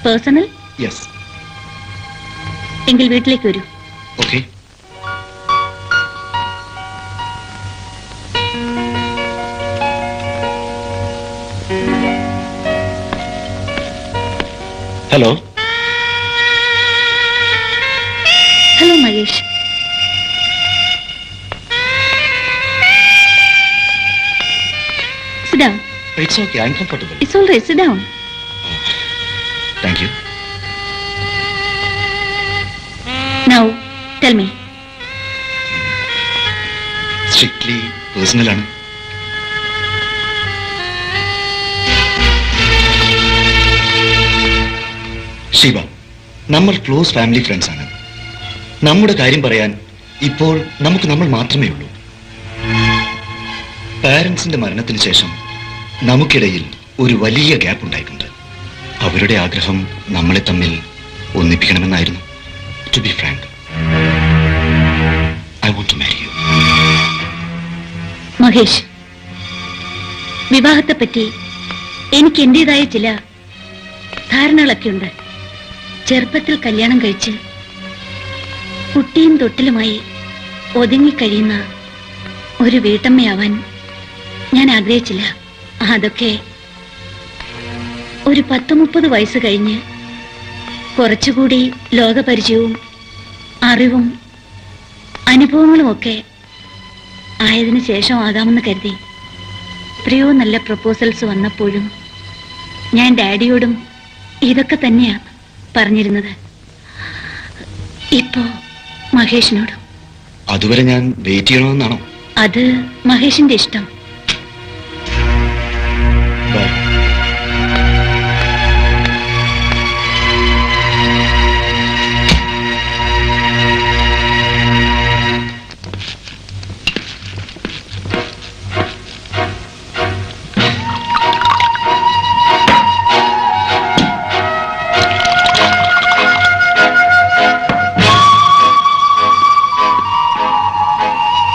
പേഴ്സണൽ? യെസ്. എങ്കിൽ വീട്ടിലേക്ക് വരൂ. Okay. Hello. Hello Mahesh. Sit down. It's okay, I am comfortable. It's all right. Sit down. Thank you. Now, tell me. Strictly പേഴ്സണലാണ്. ശിവ, നമ്മൾ ക്ലോസ് ഫാമിലി ഫ്രണ്ട്സ് ആണ്. നമ്മുടെ കാര്യം പറയാൻ ഇപ്പോൾ നമുക്ക് നമ്മൾ മാത്രമേ ഉള്ളൂ. പാരന്റ്സിന്റെ മരണത്തിന് ശേഷം നമുക്കിടയിൽ ഒരു വലിയ ഗ്യാപ്പ് ഉണ്ടായിട്ടുണ്ട്. അവരുടെ ആഗ്രഹം നമ്മളെ തമ്മിൽ ഒന്നിപ്പിക്കണമെന്നായിരുന്നു. To be frank, I want to marry you. Mahesh, വിവാഹത്തെപ്പറ്റി എനിക്ക് എന്റേതായ ചില ധാരണകളൊക്കെ ഉണ്ട്. ചെറുപ്പത്തിൽ കല്യാണം കഴിച്ച് കുട്ടിയും തൊട്ടിലുമായി ഒതുങ്ങിക്കഴിയുന്ന ഒരു വീട്ടമ്മയാവാൻ ഞാൻ ആഗ്രഹിച്ചില്ല. അതൊക്കെ ഒരു 10-30 വയസ്സ് കഴിഞ്ഞ് കുറച്ചുകൂടി ലോകപരിചയവും അറിവും അനുഭവങ്ങളും ഒക്കെ ആയതിനു ശേഷം ആകാമെന്ന് കരുതി. എത്രയോ നല്ല പ്രപ്പോസൽസ് വന്നപ്പോഴും ഞാൻ ഡാഡിയോടും ഇതൊക്കെ തന്നെയാ പറഞ്ഞിരുന്നത്. ഇപ്പോ മഹേഷിനോടും. അതുവരെ ഞാൻ വെയിറ്റ് ചെയ്യണമെന്നാണോ? അത് മഹേഷിന്റെ ഇഷ്ടം. ബൈ.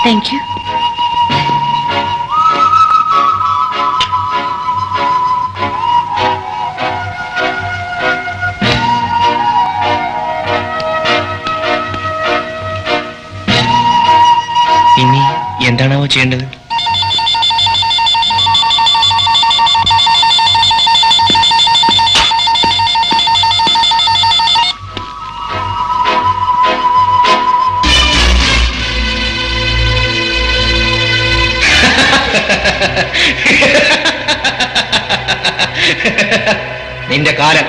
Thank you. ഇനി എന്താണാവോ ചെയ്യേണ്ടത്? നിന്റെ കാലം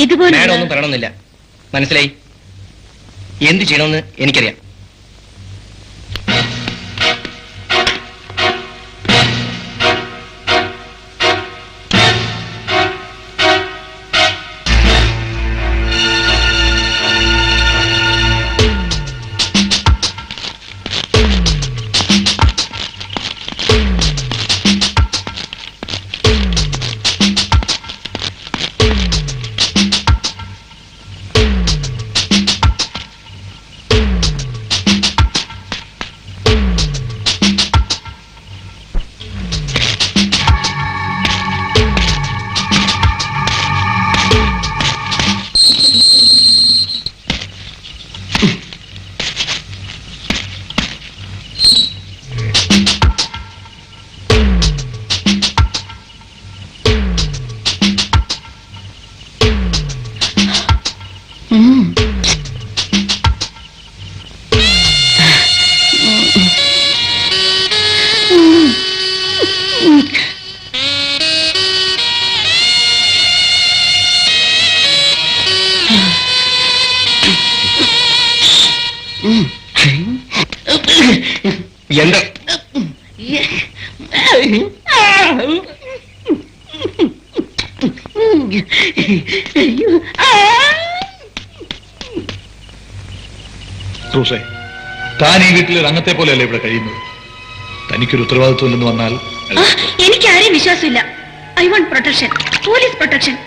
ഇതുപോലെ ഒന്നും പറയണമെന്നില്ല. മനസ്സിലായി? എന്ത് ചെയ്യണമെന്ന് എനിക്കറിയാം. അയ്യോ. ആ. റൂസേ, താൻ ഈ വീട്ടിലെ രംഗത്തെ പോലെയല്ലേ ഇവിടെ കഴിയുന്നത്. തനിക്കൊരു ഉത്തരവാദിത്വം ഇല്ലെന്ന് വന്നാൽ എനിക്ക് ആരെയും വിശ്വാസമില്ല. I want protection, police protection.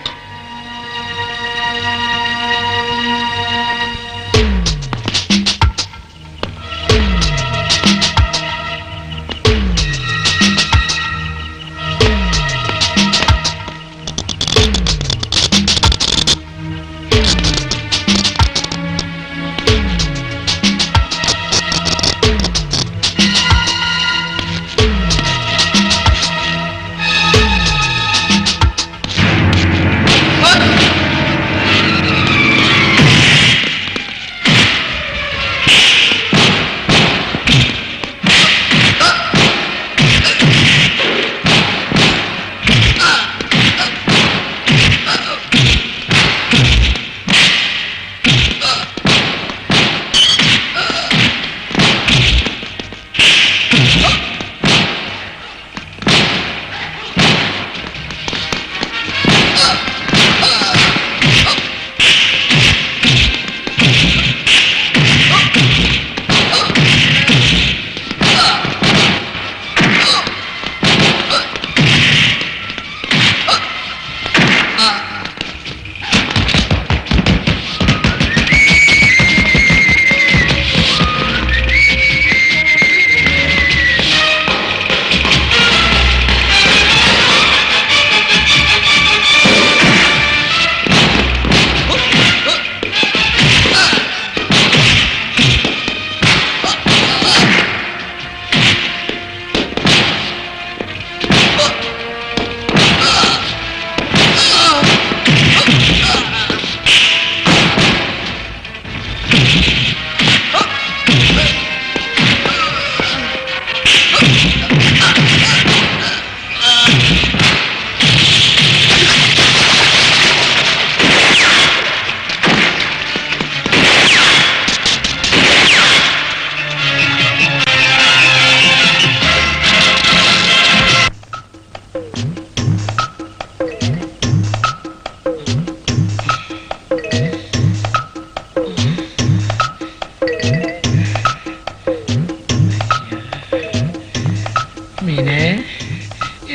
മീനെ,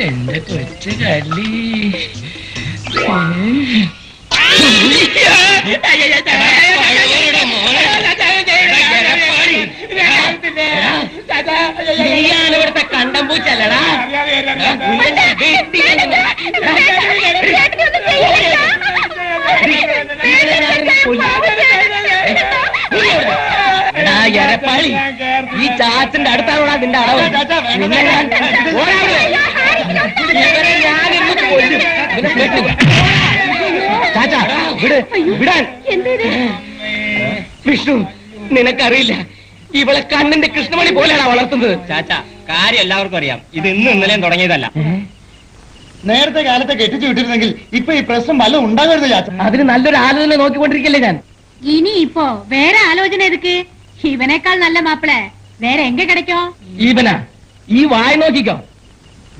എന്റെ കൊച്ചു കള്ളി. നീയാണ് ഇവിടുത്തെ കണ്ടം പൂച്ചല്ലടാ. എരപ്പാളി, ഈ ചാച്ചന്റെ അടുത്താണോടാ നിന്റെ അടവ്? നിന്നെ ഞാൻ ഞാനിന്ന് കൊല്ലും. ചാച്ചാ, വിടാൻ. വിഷ്ണു, നിനക്കറിയില്ല, ഇവളെ കണ്ണിന്റെ കൃഷ്ണമണി പോലെയാണ് വളർത്തുന്നത്. ചാച്ചാ, കാര്യം എല്ലാവർക്കും അറിയാം. ഇത് ഇന്നും ഇന്നലെയും തുടങ്ങിയതല്ല. നേരത്തെ കാലത്തെ കെട്ടിച്ചു വിട്ടിരുന്നെങ്കിൽ ഇപ്പൊ ഈ പ്രശ്നം വല്ലതും ഉണ്ടാകരുത് ചാച്ച. അതിന് നല്ലൊരു ആലോചന നോക്കിക്കൊണ്ടിരിക്കല്ലേ ഞാൻ. ഇനി ഇപ്പോ വേറെ ആലോചന എതുക്ക്? ഇവനേക്കാൾ നല്ല മാപ്പിളെ വേറെ എങ്ക കിടക്കോ? ഈവനാ, ഈ വായ നോക്കിക്കോ.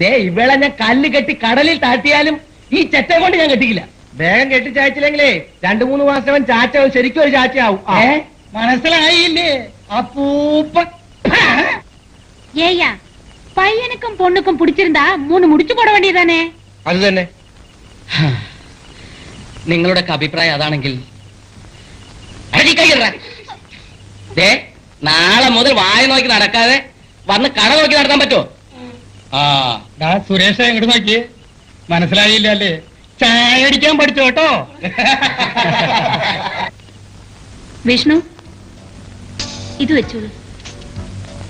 ദേ, ഇവളെ ഞാൻ കല്ല് കെട്ടി കടലിൽ താഴ്ത്തിയാലും ഈ ചെറ്റ കൊണ്ട് ഞാൻ കെട്ടിക്കില്ല. വേഗം കെട്ടിച്ചയച്ചില്ലെങ്കിലേ 2-3 മാസം ചാച്ചാവും, ശരിക്കും ഒരു ചാച്ചയാവും. മനസ്സിലായില്ലേ അപ്പൂപ്പ? ஏய்யா பையனுக்கும் பொண்ணுக்கும் பிடிச்சிருந்தா 3 முடிச்சு போட வேண்டியதானே? അത് തന്നെ. നിങ്ങളുടെ അഭിപ്രായം അതാണെങ്കിൽ ദേ, നാളെ മുതൽ വായ നോക്കി നടക്കാതെ വന്ന് കട നോക്കി നടത്താൻ പറ്റുമോ? സുരേഷ എങ്ങോട്ട് നോക്കി? മനസ്സിലായില്ല അല്ലേ? ചായ അടിക്കാൻ പഠിച്ചു കേട്ടോ. വിഷ്ണു, ഇത് വെച്ചോളൂ,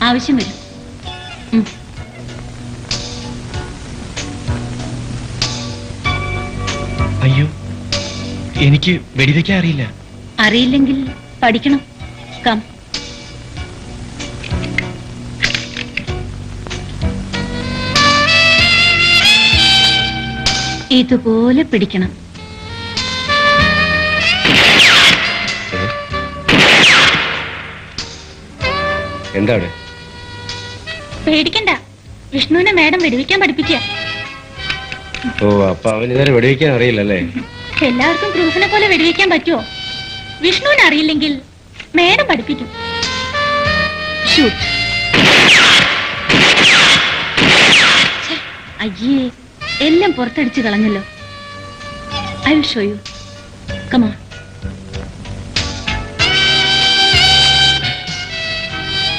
ആവശ്യം വരും. അയ്യോ, എനിക്ക് വെടിവെക്കാൻ അറിയില്ല. അറിയില്ലെങ്കിൽ പഠിക്കണം. കം. ഇതുപോലെ പിടിക്കണം. എന്താ പേടിക്കണ്ട, വിഷ്ണുവിനെ മേഡം വെടിവെക്കാൻ പഠിപ്പിക്കുക. ഓ അപ്പൊ അവൻ ഇതുവരെ വെടിവെക്കാൻ അറിയില്ലല്ലേ? എല്ലാവർക്കും ക്രൂസിനെ പോലെ വെടിവെക്കാൻ പറ്റുമോ? വിഷ്ണുവിന് അറിയില്ലെങ്കിൽ മേഡം പഠിപ്പിക്കും. ഷൂട്ട്. അയ്യേ, എല്ലാം പുറത്തടിച്ച് കളഞ്ഞല്ലോ. I will show you. Come on.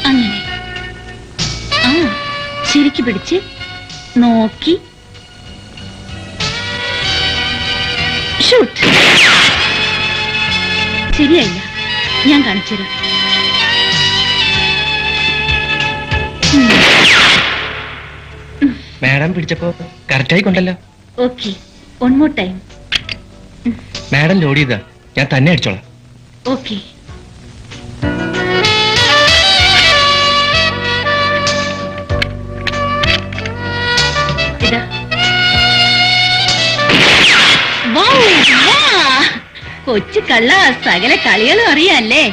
അങ്ങനെ ആ ശരിക്ക് പിടിച്ച് നോക്കി ഷൂട്ട്. ശരിയായില്ല, ഞാൻ കാണിച്ചുതരാം. മാഡം പിടിച്ചപ്പോ കറക്റ്റായി കൊണ്ടല്ലോ. Okay, one more time. Madam load ചെയ്താ ഞാൻ തന്നെ അടിച്ചോളാം. ഓക്കെ. ഇതാ. വൗ, വാ. കൊച്ചു കള്ള, സകല കളികളും അറിയാല്ലേ?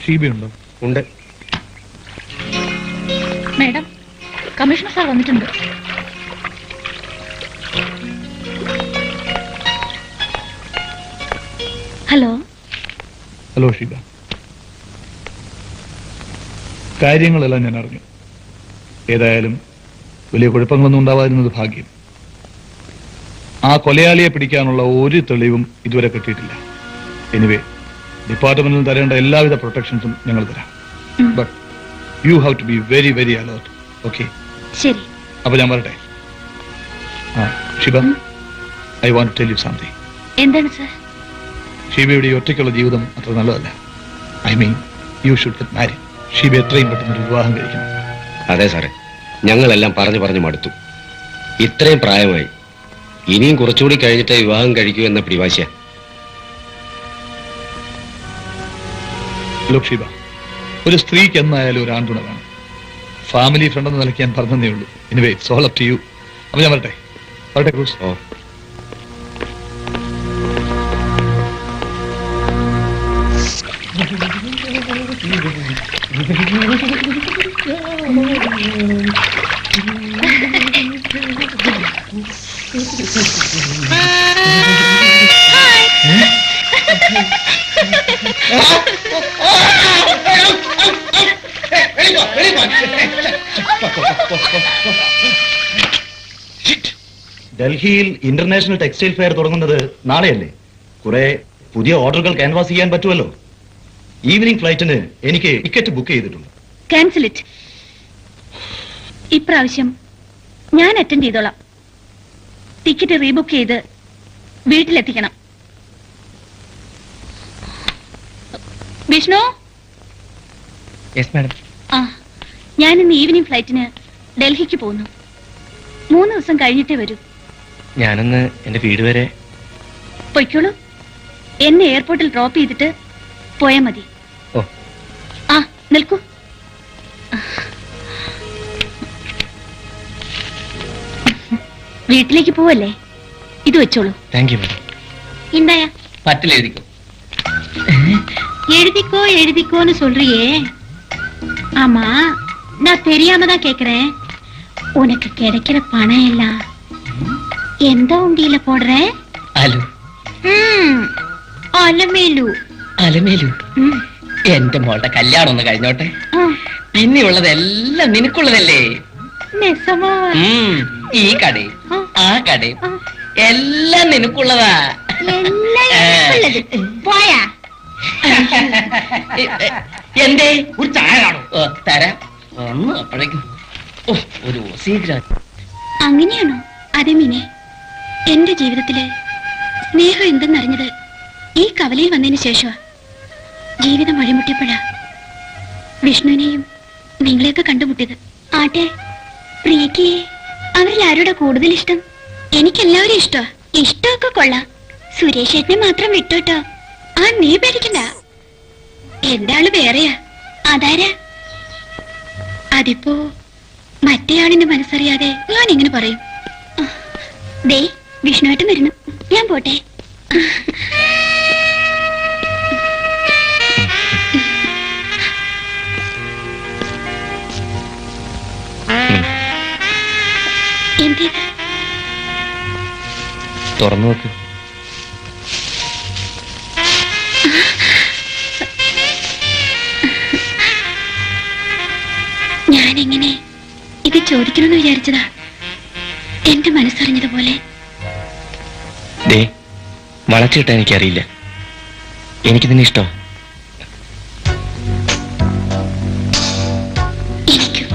ഷീബയുണ്ടോ? ഉണ്ട്. മേഡം, കമ്മീഷണർ സാർ വന്നിട്ടുണ്ട്. ഹലോ. ഹലോ ഷീബ. കാര്യങ്ങളെല്ലാം ഞാൻ അറിഞ്ഞു. ഏതായാലും വലിയ കുഴപ്പങ്ങളൊന്നും ഉണ്ടാവാതിരുന്നത് ഭാഗ്യം. ആ കൊലയാളിയെ പിടിക്കാനുള്ള ഒരു തെളിവും ഇതുവരെ കിട്ടിയിട്ടില്ല. എനിവേ, ഡിപ്പാർട്ട്മെന്റിൽ തരേണ്ട എല്ലാവിധ പ്രൊട്ടക്ഷൻസും ഞങ്ങൾ തരാം. But you have to be very very alert. Okay? ശരി. അപ്പൊ ഞാൻ വരട്ടെ. Sheeba, I want to tell you something. എന്താണ് സാർ? ഷീബയുടെ ഈ ഒറ്റയ്ക്കുള്ള ജീവിതം അത്ര നല്ലതല്ല. I mean, you should get married. Sheeba എത്രയും പെട്ടെന്ന് ഒരു വിവാഹം കഴിക്കണം. അതെ സാറേ, ഞങ്ങളെല്ലാം പറഞ്ഞു മടുത്തു. ഇത്രയും പ്രായമായി, ഇനിയും കുറച്ചുകൂടി കഴിഞ്ഞിട്ട് വിവാഹം കഴിക്കൂ എന്ന പിടിവാശിയ. ലോക് ഷീബ, ഒരു സ്ത്രീക്ക് എന്നായാലും ഒരു ആൺതുണ വേണം. ഫാമിലി ഫ്രണ്ട് എന്ന് നിലയ്ക്ക് ഞാൻ പറഞ്ഞതേ ഉള്ളൂ. Anyway, it's all up to you. അപ്പൊ ഞാൻ വരട്ടെ. ക്രൂസ്. ഓ. ഡൽഹിയിൽ ഇന്റർനാഷണൽ ടെക്സ്റ്റൈൽ ഫെയർ തുടങ്ങുന്നത് നാളെയല്ലേ? കുറെ പുതിയ ഓർഡറുകൾ ക്യാൻവാസ് ചെയ്യാൻ പറ്റുമല്ലോ. ഈവനിംഗ് ഫ്ലൈറ്റിന് എനിക്ക് ടിക്കറ്റ് ബുക്ക് ചെയ്തിട്ടുണ്ട്. Cancel it. ഇപ്രാവശ്യം ഞാൻ അറ്റൻഡ് ചെയ്തോളാം. ടിക്കറ്റ് റീബുക്ക് ചെയ്ത് വീട്ടിലെത്തിക്കണം. വിഷ്ണു. Yes madam. ആ, ഞാൻ ഇന്ന് ഈവനിംഗ് ഫ്ലൈറ്റിന് ഡൽഹിക്ക് പോകുന്നു. 3 ദിവസം കഴിഞ്ഞിട്ടേ വരൂ. ഞാനൊന്ന് എന്റെ വീട് വരെ. പൊയ്ക്കോളൂ. എന്നെ എയർപോർട്ടിൽ ഡ്രോപ്പ് ചെയ്തിട്ട് പോയാൽ മതി. ഓ. ആ, നിൽക്കൂ. വീട്ടിലേക്ക് പോവല്ലേ? ഇത് വെച്ചോളൂ. Thank you madam. ഇണ്ടായ പറ്റില്ല, എഴുതിക്കോ. எழுதிக்கோ எழுதிக்கோன்னு சொல்றியே. ஆமா, நான் தெரியாம தான் கேக்குறேன். உனக்கு கிடைக்கிற பணம் எல்லாம் எந்த உண்டியில போடுற? അലു. അലമേലു. അലമേലു. എന്റെ മോളുടെ കല്യാണം ഒന്ന് കഴിഞ്ഞോട്ടെ, പിന്നെയുള്ളതെല്ലാം നിനക്കുള്ളതല്ലേ? നെസമാ? ഈ കടയും ആ കടയും എല്ലാം നിനക്കുള്ളതാ. പോയാ എന്തേ? ഒരു ചായ കാണോ? തരാം. ഒന്ന് അപ്പോഴേക്കും ഒരു സീക്രം. അങ്ങനെയാണോ? അതെ മീനെ, എന്റെ ജീവിതത്തില് സ്നേഹം എന്തെന്നറിഞ്ഞത് ഈ കവലയിൽ വന്നതിന് ശേഷമാ. ജീവിതം വഴിമുട്ടിയപ്പോഴാ വിഷ്ണുവിനെയും നിങ്ങളെയൊക്കെ കണ്ടുമുട്ടിയത്. ആട്ടെ, പ്രിയക്ക് അവരിൽ ആരോടാ കൂടുതൽ ഇഷ്ടം? എനിക്കെല്ലാവരും ഇഷ്ടമാ. ഇഷ്ടമൊക്കെ കൊള്ളാം. സുരേഷ് ഏട്ടനെ മാത്രം വിട്ടോട്ടോ. ആ, നീ പേടിക്കണ്ട. എന്റെ ആള് വേറെയാ. അതാരാ? അതിപ്പോ മറ്റേയാളിന്റെ മനസ്സറിയാതെ ഞാൻ എങ്ങനെ പറയും? ദേ വിഷ്ണുവേട്ടൻ വരുന്നു, ഞാൻ പോട്ടെ. എന്തേത്? തുറന്നു നോക്ക്. ഞാനെങ്ങനെ ഇത് ചോദിക്കണമെന്ന് വിചാരിച്ചതാ, എന്റെ മനസ്സറിഞ്ഞതുപോലെ. ദേ, വളച്ചു കിട്ടാൻ എനിക്കറിയില്ല. എനിക്ക് നിന്നെ ഇഷ്ടം. എനിക്കും.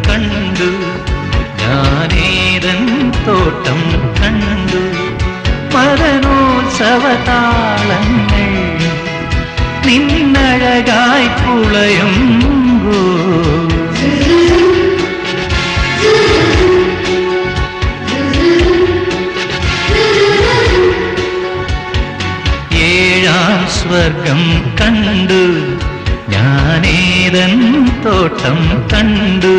കണ്ടു ഞാനേതൻ തോട്ടം കണ്ടു മദനോത്സവതാളങ്ങൾ നിന്നഴകായി പുളയുമ്പോ ഏഴാം സ്വർഗം കണ്ടു ഞാനേതൻ തോട്ടം കണ്ടു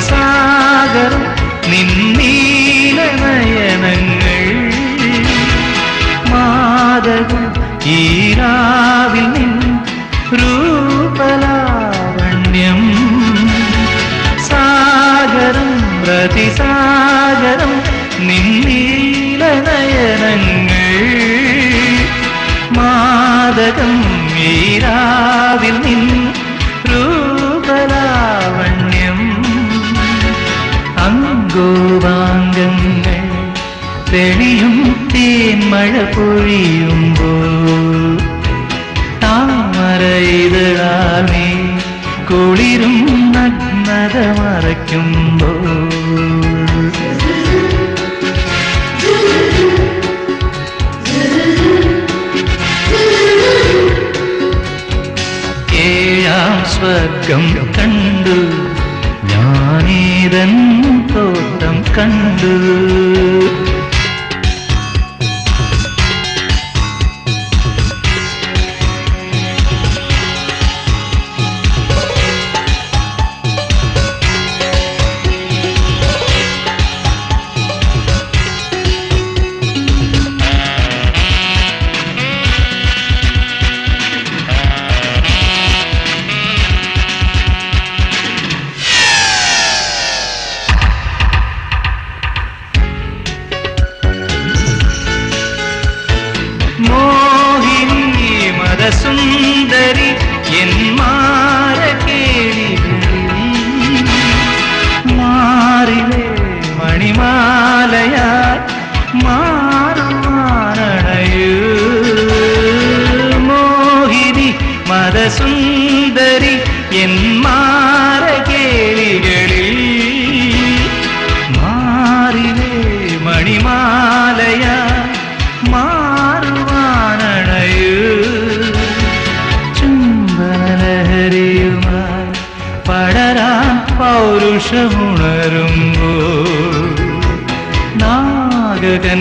സാഗരം നിന്നീലനയനങ്ങൾ മാതകം ഈരാവിൽ നിൻ രൂപലാവണ്യം സാഗരം പ്രതിസാഗരം നിന്നീലനയനങ്ങൾ മാതകം ഈരാവിൽ നിൻ രൂപലാവണ്യം അങ്കോവാംഗങ്ങൾ തെളിയും തേന്മഴ പൊഴിയുമ്പോൾ താമരയിതളാമേ കുളിരും നഗ്നത മറയ്ക്കുമ്പോൾ ഏഴാം സ്വർഗം കണ്ടു ഞാനേതൻ തോട്ടം കണ്ടു പൗരുഷമുണരുമ്പോ നാഗകന്യകയായി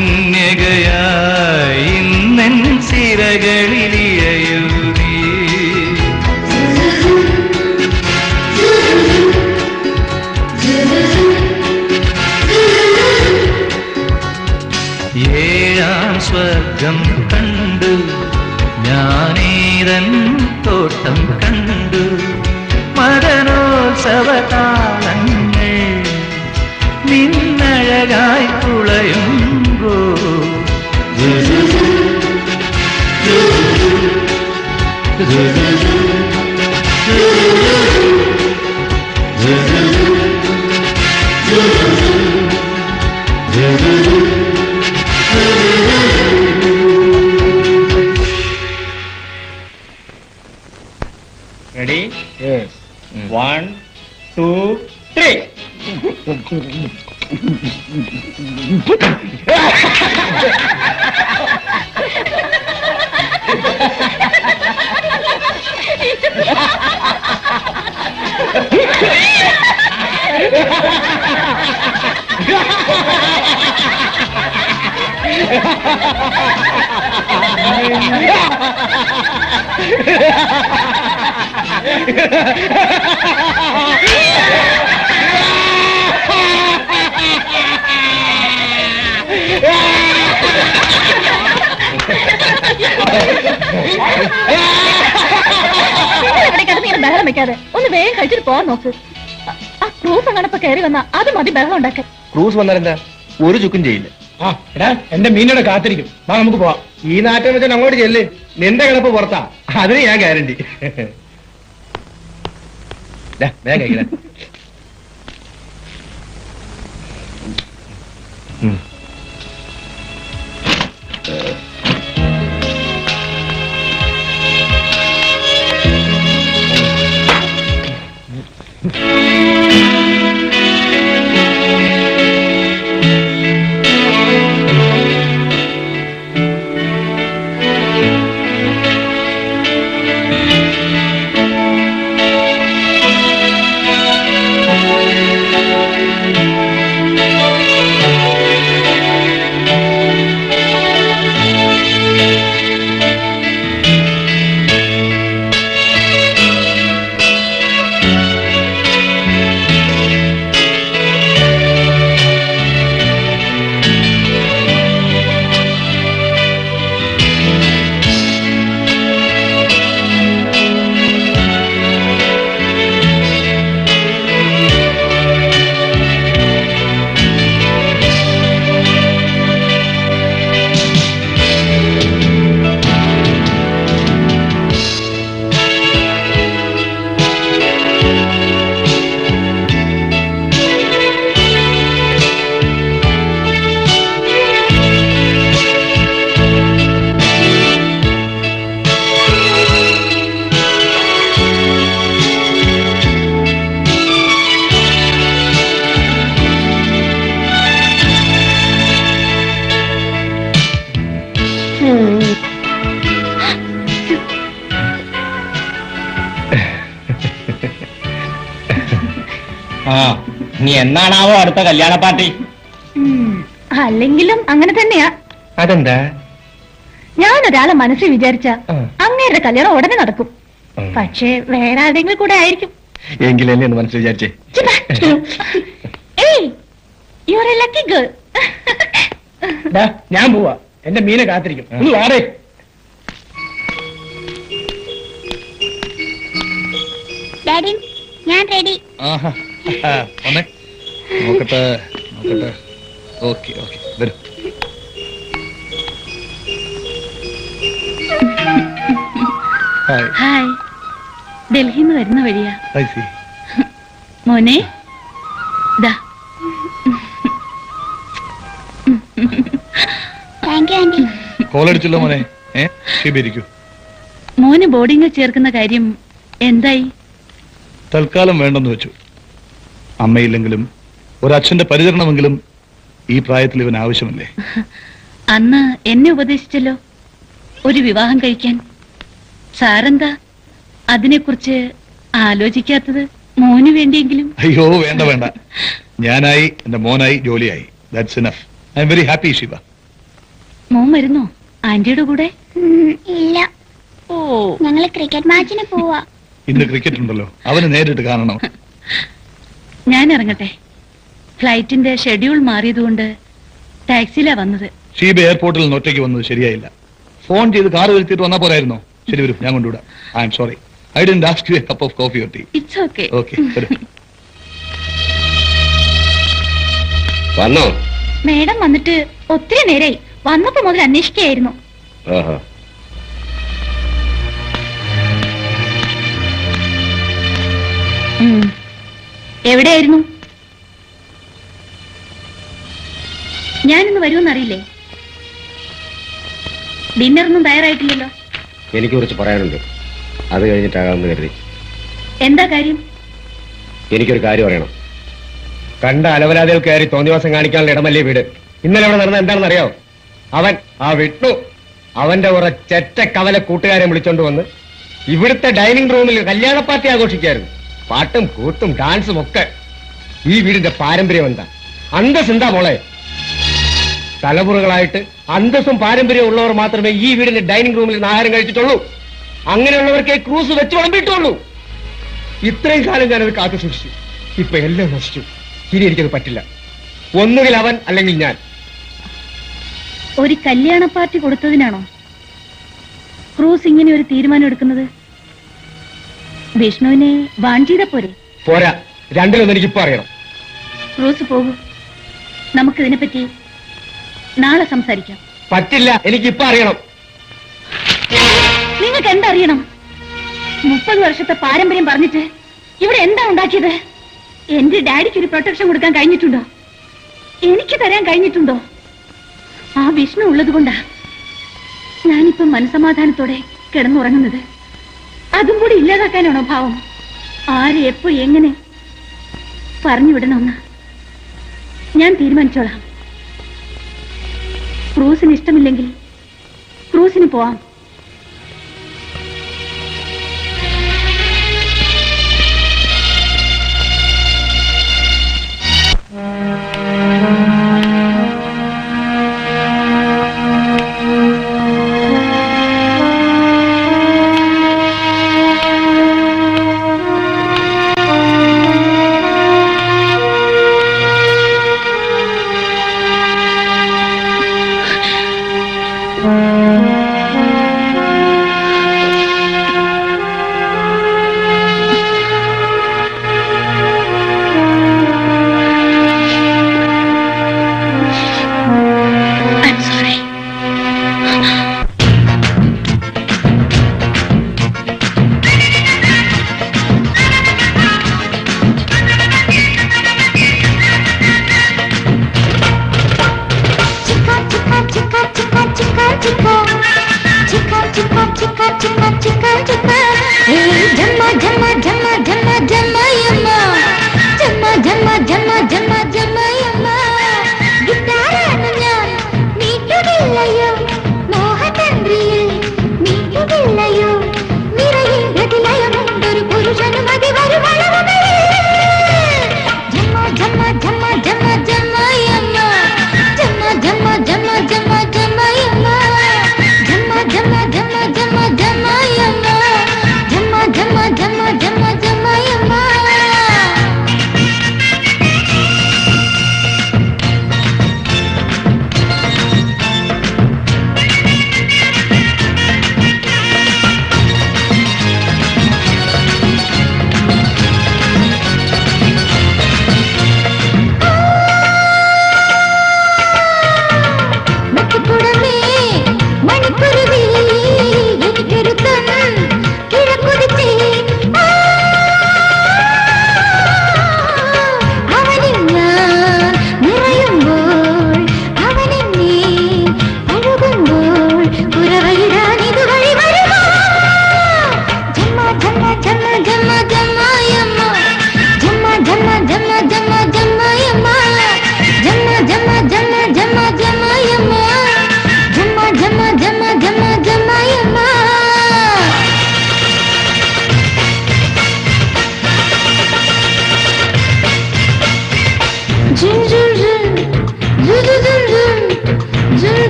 ഇന്നെൻ സിരകളിലിയയുതി ഏഴാം സ്വർഗം കണ്ടു ഞാനീതൻ തോട്ടം കണ്ടു മദനോത്സവതാളങ്ങൾ നിന്നഴകായി തുളയുമ്പോ റെഡി? 1, 2, 3. ബഹളം വെക്കാതെ ഒന്ന് വേഗം കഴിച്ചിട്ട് പോവാൻ നോക്ക്. ആ ക്രൂസ് അങ്ങനപ്പോ കയറി വന്നാ അത് മതി ബഹളം ഉണ്ടാക്കാൻ. ക്രൂസ് വന്നാലെന്താ ഒരു ചുക്കും ചെയ്യില്ല. ആ എടാ എന്റെ മീനോടെ കാത്തിരിക്കും. വാ നമുക്ക് പോവാം. ഈ നാറ്റം വെച്ചാൽ അങ്ങോട്ട് ചെല്ല്. നിന്റെ കിടപ്പ് പുറത്താ, അതിന് ഞാൻ ഗ്യാരണ്ടി. വേഗം കഴിക്കണേ. ആ നീ എന്നാണാവോ അടുത്ത കല്യാണ പാർട്ടി? അല്ലെങ്കിലും അങ്ങനെ തന്നെയാ. അതെന്താ? ഞാനൊരാളെ മനസ്സിൽ വിചാരിച്ച അങ്ങേരുടെ കല്യാണം ഉടനെ നടക്കും. പക്ഷേ വേറെ ആരുടെങ്കിലും കൂടെ ആയിരിക്കും. എങ്കിലല്ലേ എന്ന് മനസ്സിൽ വിചാരിച്ചേ. ഏയ് you are A lucky girl. ഞാൻ പോവാ. എന്റെ മീനെ കാത്തിരിക്കും. ഒന്ന് വാടേ. ഡാഡി ഞാൻ റെഡി. വന്നേ, നോക്കട്ടെ നോക്കട്ടെ. ഓക്കെ ഓക്കെ, വരും. ഹായ്. ഹായ്. ഡൽഹിന്ന് വരുന്ന വഴിയാ. I C. മോനെ ദാ. കോളടിച്ചല്ലോ മോനെ. ഇരിക്കൂ. മോന് ബോർഡിംഗിൽ ചേർക്കുന്ന കാര്യം എന്തായി? തൽക്കാലം വേണ്ടെന്ന് വെച്ചു. അമ്മയില്ലെങ്കിലും ഒരച്ഛന്റെ പരിചരണമെങ്കിലും ഈ പ്രായത്തിൽ ഇവൻ ആവശ്യമല്ലേ? അന്ന് എന്നെ ഉപദേശിച്ചല്ലോ ഒരു വിവാഹം കഴിക്കാൻ. സാറെന്താ അതിനെക്കുറിച്ച് ആലോചിക്കാത്തത്? മോന് വേണ്ടിയെങ്കിലും. അയ്യോ വേണ്ട വേണ്ട, ഞാനായി എന്റെ മോനായി ജോലിയായി. That's enough. I am very happy Shiva. മോൻ വരുന്നോ ആന്റിയുടെ കൂടെ? ഇല്ല, ഓ, ഞങ്ങള് ക്രിക്കറ്റ് മാച്ചിന് പോവാ. ഇന്ന് ക്രിക്കറ്റ് ഉണ്ടല്ലോ, അവന് നേരിട്ട് കാണണം. ഞാൻ ഇറങ്ങട്ടെ. ഫ്ലൈറ്റിന്റെ ഷെഡ്യൂൾ മാറിയതുകൊണ്ട് ടാക്സിയിലാ വന്നത്. ഷീബ എയർപോർട്ടിൽ നിന്ന് ഒറ്റയ്ക്ക് വന്നത് ശരിയായില്ല. ഫോൺ ചെയ്ത് കാറ് വരുത്തിയിട്ട് വന്നാ പോരായിരുന്നോ? ശരി വരും, ഞാൻ കൊണ്ടുവിടാം. I am sorry, I didn't ask you a cup of coffee or tea. It's okay. Okay വരും. വന്നോ? മേഡം വന്നിട്ട് ഒത്തിരി നേരായി. വന്നപ്പോ മുതൽ അന്വേഷിക്കുകയായിരുന്നു. ആഹാ. എവിടെയായിരുന്നു? ഞാനിന്ന് വരുമെന്നറിയില്ലേ? ഡിന്നറൊന്നും തയ്യാറായിട്ടില്ലല്ലോ. എനിക്ക് കുറച്ച് പറയാനുണ്ട്, അത് കഴിഞ്ഞിട്ടാകാമെന്ന് കരുതി. എന്താ കാര്യം? എനിക്കൊരു കാര്യം അറിയണം. കണ്ട അലവലാദികൾ കയറി തോന്നിവാസം കാണിക്കാനുള്ള ഇടമല്ലേ വീട്. ഇന്നലെ അവിടെ നടന്ന എന്താണെന്നറിയാവോ? അവൻ ആ വിട്ടു അവന്റെ കുറെ ചെറ്റ കവല കൂട്ടുകാരെ വിളിച്ചോണ്ട് വന്ന് ഇവിടുത്തെ ഡൈനിങ് റൂമിൽ കല്യാണ പാർട്ടി ആഘോഷിക്കായിരുന്നു. പാട്ടും കൂട്ടും ഡാൻസും ഒക്കെ. ഈ വീടിന്റെ പാരമ്പര്യം എന്താ, അന്തസ് എന്താ മോളെ? തലമുറകളായിട്ട് അന്തസ്സും പാരമ്പര്യവും ഉള്ളവർ മാത്രമേ ഈ വീടിന്റെ ഡൈനിങ് റൂമിൽ നിന്ന് ആഹാരം കഴിച്ചിട്ടുള്ളൂ. അങ്ങനെയുള്ളവർക്കേ ക്രൂസ് വെച്ച് വിളമ്പിയിട്ടുള്ളൂ. ഇത്രയും കാലം ഞാനത് കാത്തു സൂക്ഷിച്ചു. ഇപ്പൊ എല്ലാം നശിച്ചു. ഇനി എനിക്കത് പറ്റില്ല. ഒന്നുകിൽ അവൻ അല്ലെങ്കിൽ ഞാൻ. ഒരു കല്യാണ പാർട്ടി കൊടുത്തതിനാണോ ക്രൂസ് ഇങ്ങനെ ഒരു തീരുമാനം എടുക്കുന്നത്? വിഷ്ണുവിനെ വാൺ ചെയ്ത പോരെ? പോരാ, രണ്ടിലൊന്നും എനിക്കിപ്പോ അറിയണം. ക്രൂസ് പോകൂ, നമുക്കിതിനെപ്പറ്റി നാളെ സംസാരിക്കാം. പറ്റില്ല, എനിക്കിപ്പോ അറിയണം. നിങ്ങൾക്ക് എന്തറിയണം? 30 വർഷത്തെ പാരമ്പര്യം പറഞ്ഞിട്ട് ഇവിടെ എന്താ ഉണ്ടാക്കിയത്? എന്റെ ഡാഡിക്ക് ഒരു പ്രൊട്ടക്ഷൻ കൊടുക്കാൻ കഴിഞ്ഞിട്ടുണ്ടോ? എനിക്ക് തരാൻ കഴിഞ്ഞിട്ടുണ്ടോ? ആ വിഷ്ണു ഉള്ളത് കൊണ്ടാ ഞാനിപ്പം മനസമാധാനത്തോടെ കിടന്നുറങ്ങുന്നത്. അതും കൂടി ഇല്ലാതാക്കാനാണോ ഭാവം? ആരെ എപ്പോ എങ്ങനെ പറഞ്ഞു വിടണമെന്ന് ഞാൻ തീരുമാനിച്ചോളാം. ക്രൂസിന് ഇഷ്ടമില്ലെങ്കിൽ ക്രൂസിന് പോവാം.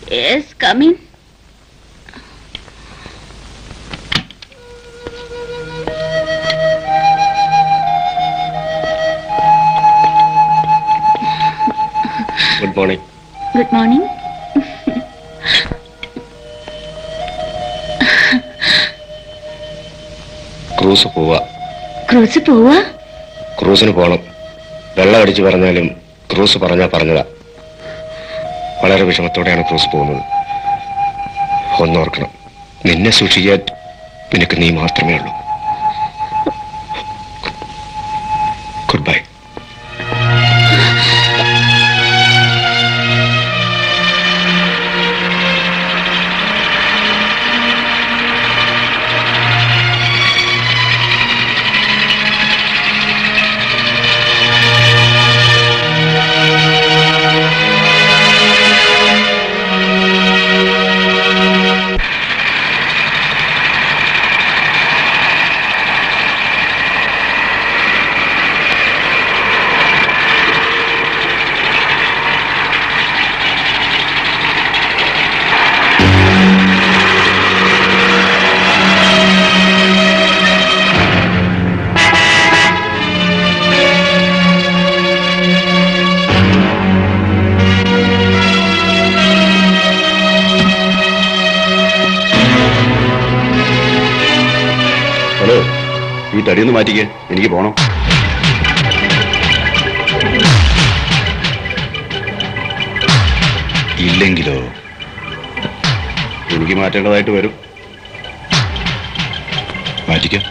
Yes, come in. Good morning. Good morning. Cruz പോവാ. ക്രൂസ് പോവാ? ക്രൂസിന് പോണം. വെള്ളം അടിച്ചു പറഞ്ഞാലും ക്രൂസ് പറഞ്ഞതാ. വളരെ വിഷമത്തോടെയാണ് ക്രൂസ് പോകുന്നത്. ഒന്നോർക്കണം, നിന്നെ സൂക്ഷിക്കാൻ നിനക്ക് നീ മാത്രമേ ഉള്ളൂ. Good bye. ഹലോ, ഈ തടിയൊന്ന് മാറ്റിക്കേ, എനിക്ക് പോണം. ഇല്ലെങ്കിലോ എനിക്ക് മാറ്റേണ്ടതായിട്ട് വരും. മാറ്റിക്കോ.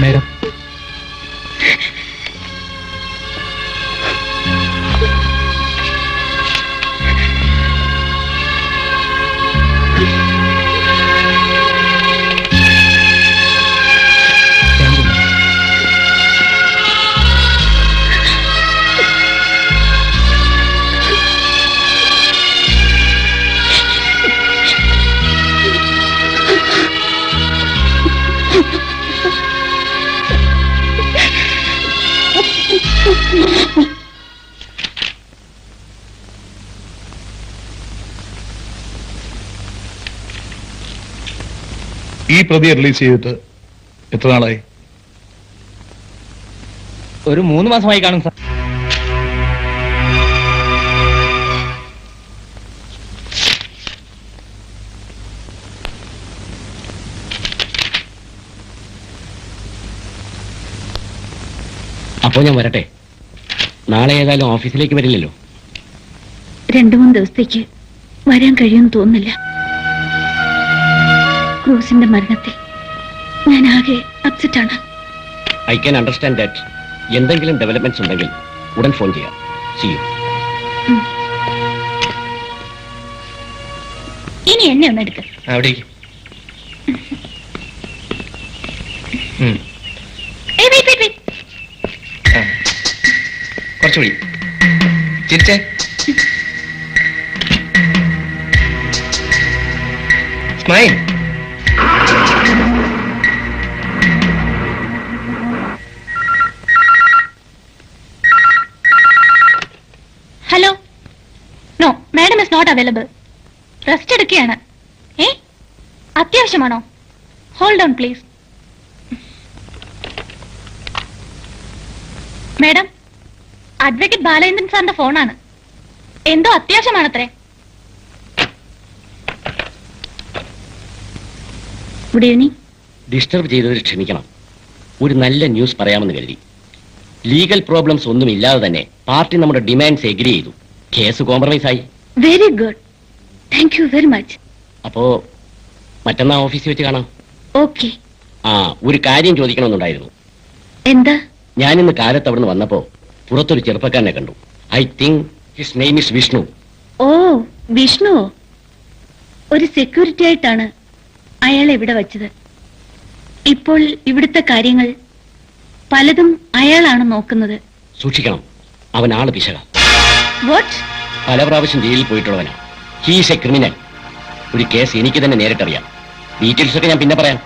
മേഡം, ഈ പ്രതിയെ റിലീസ് ചെയ്തിട്ട് എത്ര നാളായി? ഒരു 3 മാസമായി കാണും സാർ. അപ്പോ ഞാൻ വരട്ടെ. നാളെ ഏതായാലും ഓഫീസിലേക്ക് വരില്ലല്ലോ. 2-3 ദിവസത്തേക്ക് വരാൻ കഴിയുമെന്ന് തോന്നുന്നില്ല. ക്രൂസിന്റെ മരണത്തിൽ ഞാൻ ആകെ അപ്സെറ്റ് ആണ്. I can understand that. എന്തെങ്കിലും ഡെവലപ്മെന്റ്സ് ഉണ്ടെങ്കിൽ ഉടൻ ഫോൺ ചെയ്യാം. See you. ഇനി എന്നെ ഒന്ന് എടുക്ക. അവിടേക്ക് കുറച്ചുകൂടി ചിരിച്ചേ. Smile. Hello. No, madam is not available. Rest എടുക്കുകയാണ്. അത്യാവശ്യമാണോ? Hold on please. Madam, advocate Balachandran സാറിന്റെ ഫോണാണ്. എന്തോ അത്യാവശ്യമാണത്രേ. Good evening. ഡിസ്റ്റർബ് ചെയ്തതിൽ ക്ഷമിക്കണം. ഒരു നല്ല ന്യൂസ് പറയാമെന്ന് കരുതി. ലീഗൽ പ്രോബ്ലംസ് ഒന്നും ഇല്ലാതെ തന്നെ പാർട്ടി നമ്മുടെ ഡിമാൻഡ്സ് എഗ്രി ചെയ്തു. കേസ് കോംപ്രമൈസ് ആയി. Very good. Thank you very much. അപ്പോ മറ്റന്നാ ഓഫീസിൽ വെച്ച് കാണാം. ഓക്കെ. ഒരു കാര്യം ചോദിക്കണമെന്നുണ്ടായിരുന്നു. എന്താ? ഞാനിന്ന് കാലത്ത് അവിടുന്ന് വന്നപ്പോ പുറത്തൊരു ചെറുപ്പക്കാരനെ കണ്ടു. I think his name is Vishnu. ഓ, വിഷ്ണു. ഒരു സെക്യൂരിറ്റി ആയിട്ടാണ് അയാളെ ഇവിടെ വച്ചത്. ഇപ്പോൾ ഇവിടുത്തെ കാര്യങ്ങൾ പലതും അയാളാണ് നോക്കുന്നത്. സൂക്ഷിക്കണം, അവൻ ആള് പിശക. വാട്ട്? പല പ്രാവശ്യം ജയിലിൽ പോയിട്ടുള്ളവനാ. He's a criminal. ഒരു കേസ് എനിക്ക് തന്നെ നേരിട്ടറിയാം. ഡീറ്റെയിൽസ് ഒക്കെ ഞാൻ പിന്നെ പറയാം.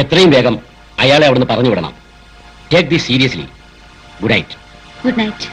എത്രയും വേഗം അയാളെ അവിടുന്ന് പറഞ്ഞു വിടണം. Take this seriously. Good night. Good night.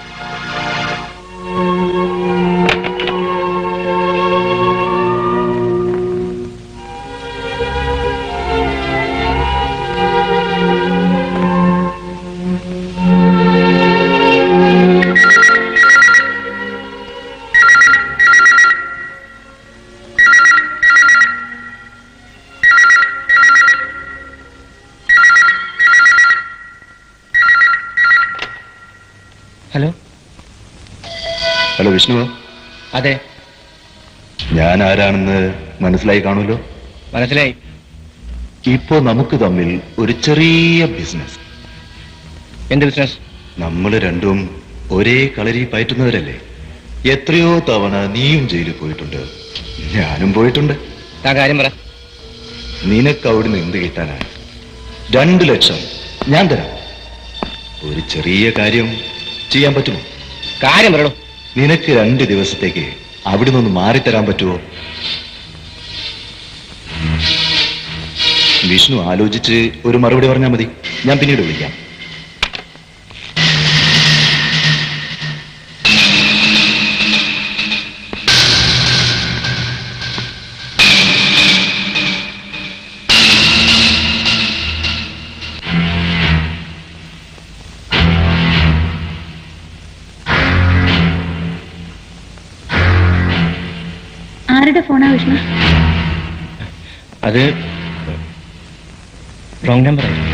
Hello. Hello Vishnu. അതെ, ഞാൻ ആരാണെന്ന് മനസ്സിലായി കാണുമല്ലോ. മനസ്സിലായി. ഇപ്പോ നമുക്ക് തമ്മിൽ ഒരു ചെറിയ ബിസിനസ്. എന്ത് ബിസിനസ്? നമ്മൾ രണ്ടും ഒരേ കളരി പയറ്റുന്നവരല്ലേ. എത്രയോ തവണ നീയും ജയിലിൽ പോയിട്ടുണ്ട്, ഞാനും പോയിട്ടുണ്ട്. താൻ കാര്യം പറ. നിനക്ക് അവിടുന്ന് എന്ത് കിട്ടാനാണ്? 2 ലക്ഷം ഞാൻ തരാം. ഒരു ചെറിയ കാര്യം ചെയ്യാൻ പറ്റുമോ? കാര്യം പറയണോ. നിനക്ക് 2 ദിവസത്തേക്ക് അവിടുന്ന് ഒന്ന് മാറിത്തരാൻ പറ്റുമോ? വിഷ്ണു ആലോചിച്ച് ഒരു മറുപടി പറഞ്ഞാൽ മതി, ഞാൻ പിന്നീട് വിളിക്കാം. ആരുടെ ഫോണാ വിഷ്ണു? അത് റോങ് നമ്പർ ആയിരുന്നു.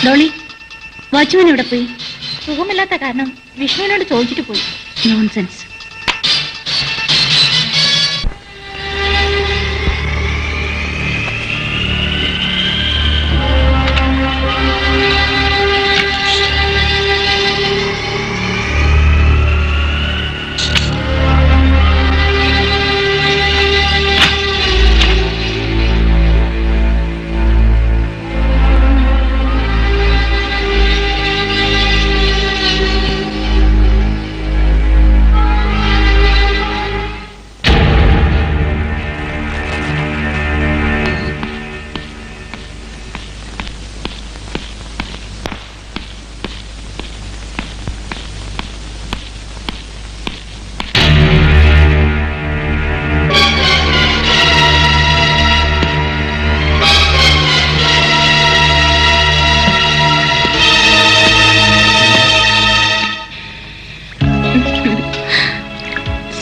ഡോളി, വാച്ച്മാൻ എവിടെ പോയി? സുഖമില്ലാത്ത കാരണം വിഷ്ണുവിനോട് ചോദിച്ചിട്ട് പോയി. Nonsense.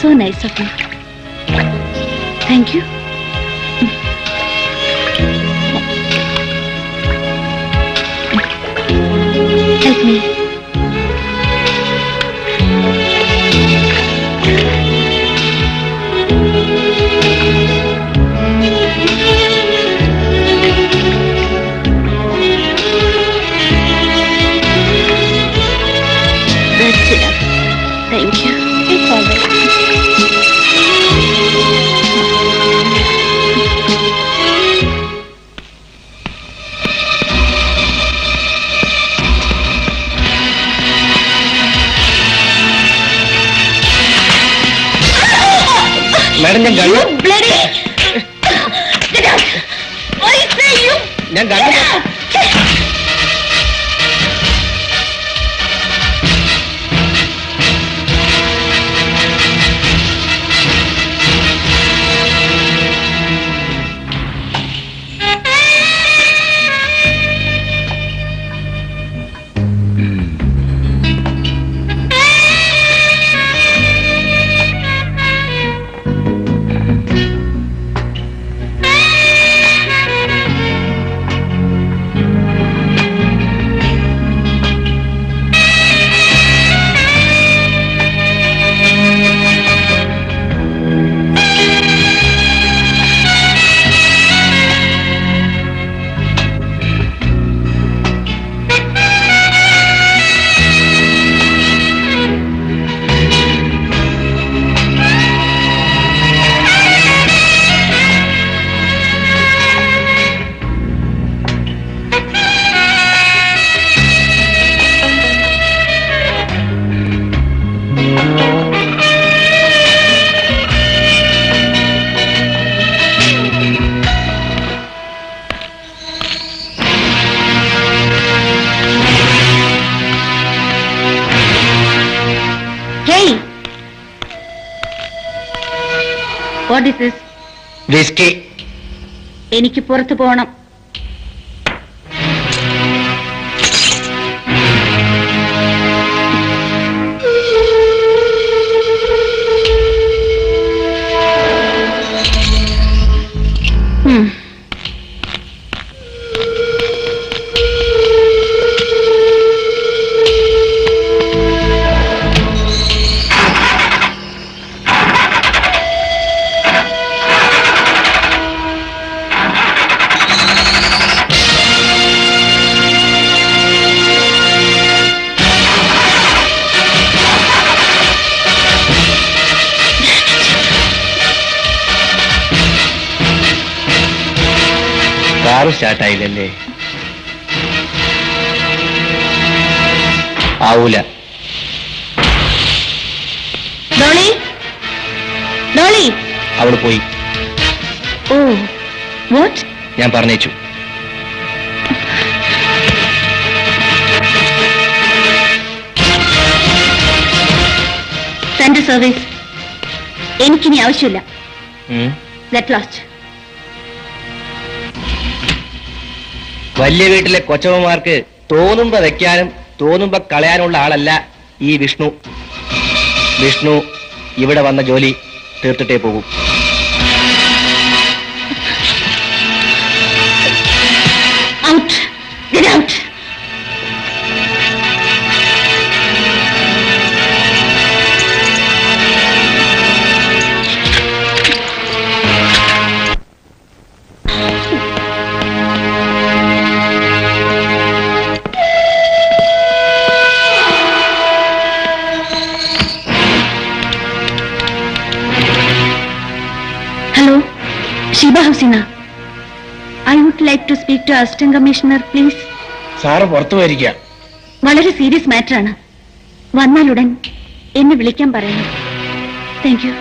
So nice of you. Thank you. Help me. That's enough. Thank you. It's all right. Madam ഞാൻ കണ്ടു. Bloody! Get out! I say you! ഞാൻ കണ്ടു. What is this? വിസ്കി. എനിക്ക് പുറത്തു പോകണം. കാറ് സ്റ്റാർട്ടായില്ലല്ലേ? ആവൂല. ഡോളി, ഡോളി. അവള് പോയി. ഓ, വാട്ട്? ഞാൻ പറഞ്ഞേച്ചു. തന്റെ സർവീസ് എനിക്കിനി ആവശ്യമില്ല. Get lost. വലിയ വീട്ടിലെ കൊച്ചമ്മമാർക്ക് തോന്നുമ്പോ വെക്കാനും തോന്നുമ്പോ കളയാനുള്ള ആളല്ല ഈ വിഷ്ണു. വിഷ്ണു ഇവിടെ വന്ന ജോലി തീർത്തിട്ടേ പോകൂ. Out, get out. Would like to speak to assistant commissioner please. Sir പുറത്തു പോയിരിക്കുക. വളരെ സീരിയസ് മാറ്ററാണ്. വന്നാലുടൻ എന്നെ വിളിക്കാൻ പറയണം. Thank you.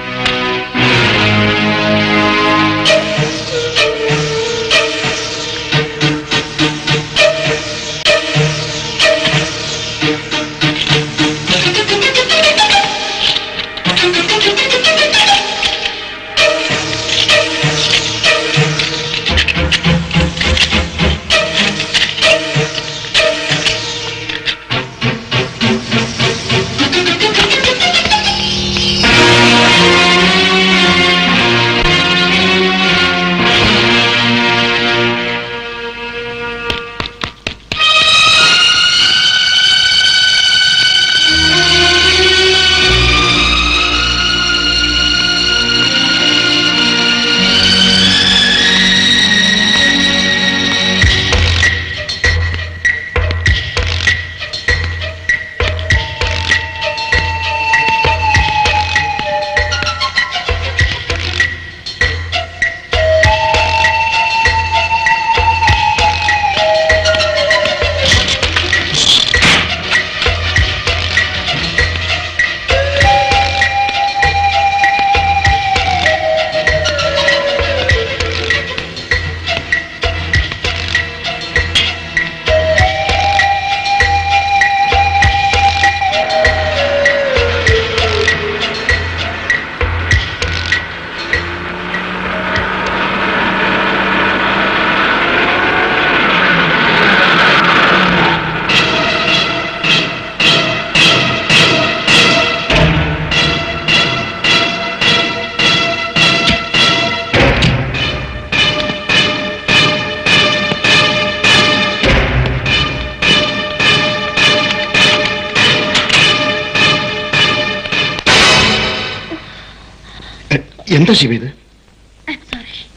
എന്താ ശിവ ഇത്?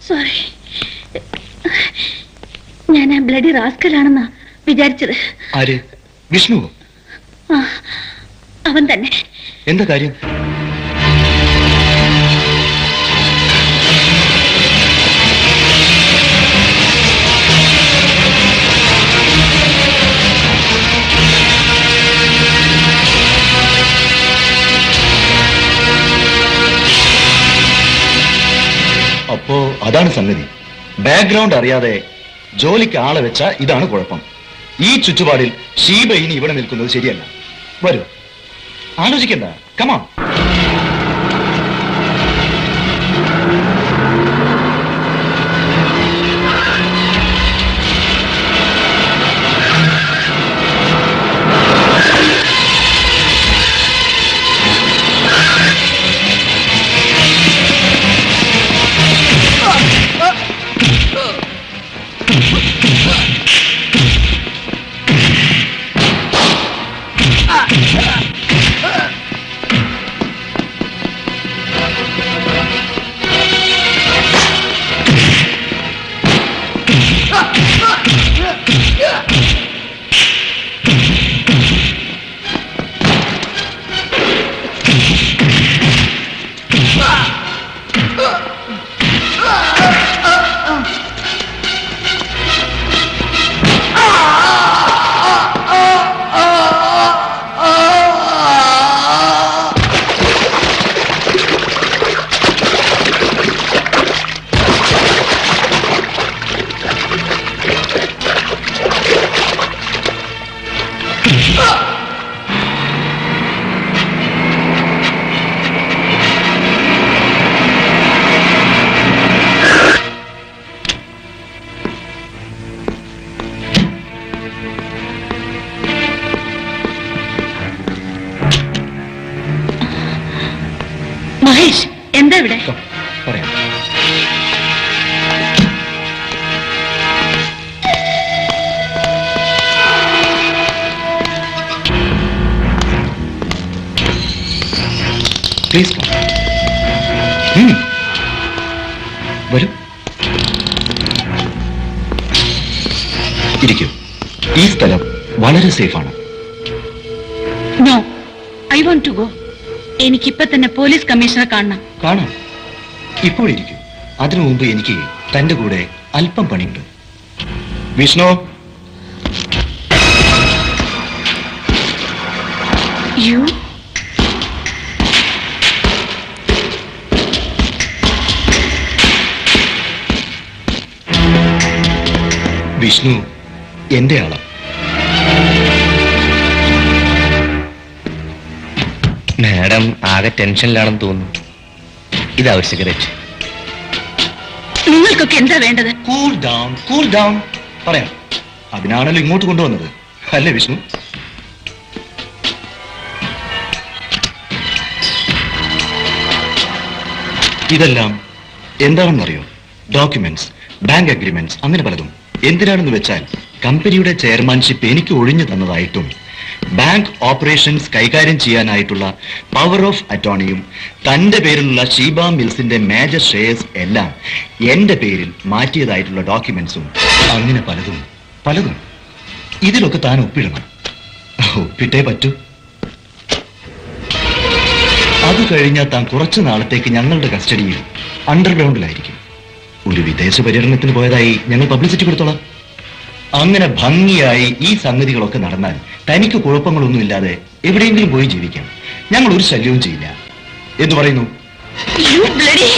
സോറി, ഞാൻ ആ ബ്ലഡി റാസ്കലാണെന്നാ വിചാരിച്ചത്. ആര്? വിഷ്ണുവോ? അവൻ തന്നെ. എന്താ കാര്യം? അപ്പോ അതാണ് സംഗതി. ബാക്ക്ഗ്രൗണ്ട് അറിയാതെ ജോലിക്ക് ആളെ വെച്ച ഇതാണ് കുഴപ്പം. ഈ ചുറ്റുപാടിൽ ഷീബ ഇനി ഇവിടെ നിൽക്കുന്നത് ശരിയല്ല. വരൂ, ആലോചിക്കണ്ട. കമാ. മഹേഷ്, എന്താ ഇവിടെ? പറയാം. പ്ലീസ് വരൂ, ഇരിക്കൂ. ഈ സ്ഥലം വളരെ സേഫാണ്. No, I want to go. എനിക്കിപ്പോ തന്നെ പോലീസ് കമ്മീഷണറെ കാണണം. കാണാം, ഇപ്പോൾ ഇരിക്കൂ. അതിനു മുമ്പ് എനിക്ക് തന്റെ കൂടെ അല്പം പണിയുണ്ട്. വിഷ്ണു, You? വിഷ്ണു എന്റെ ആളാ. മാഡം ആകെ ടെൻഷനിലാണെന്ന് തോന്നുന്നു. ഇതാ ഒരു സിഗരറ്റ്. നിങ്ങൾക്കൊക്കെ എന്താ വേണ്ടത്? Cool down, cool down. പറയാം, അതിനാണല്ലോ ഇങ്ങോട്ട് കൊണ്ടുവന്നത്, അല്ലേ വിഷ്ണു? ഇതെല്ലാം എന്താണെന്നറിയോ? ഡോക്യുമെന്റ്സ്, ബാങ്ക് അഗ്രിമെന്റ്സ്, അങ്ങനെ പലതും. എന്തിനാണെന്ന് വെച്ചാൽ കമ്പനിയുടെ ചെയർമാൻഷിപ്പ് എനിക്ക് ഒഴിഞ്ഞു തന്നതായിട്ടും ബാങ്ക് ഓപ്പറേഷൻസ് കൈകാര്യം ചെയ്യാനായിട്ടുള്ള പവർ ഓഫ് അറ്റോർണിയും തന്റെ പേരിലുള്ള ഷീബ മിൽസിന്റെ മേജർ ഷെയർസ് എല്ലാം എന്റെ പേരിൽ മാറ്റിയതായിട്ടുള്ള ഡോക്യുമെന്റ്സും, അങ്ങനെ പലതും പലതും. ഇതിലൊക്കെ താൻ ഒപ്പിടണം. ഒപ്പിട്ടേ പറ്റൂ. അത് കഴിഞ്ഞാൽ താൻ കുറച്ചു നാളത്തേക്ക് ഞങ്ങളുടെ കസ്റ്റഡിയിൽ അണ്ടർഗ്രൗണ്ടിലായിരിക്കും. ഒരു വിദേശ പര്യടനത്തിന് പോയതായി ഞങ്ങൾ പബ്ലിസിറ്റി കൊടുത്തോളാം. അങ്ങനെ ഭംഗിയായി ഈ സംഗതികളൊക്കെ നടന്നാൽ തനിക്ക് കുഴപ്പങ്ങളൊന്നുമില്ലാതെ എവിടെയെങ്കിലും പോയി ജീവിക്കാം. ഞങ്ങൾ ഒരു ശല്യവും ചെയ്യില്ല. എന്തു പറയുന്നു? You bloody...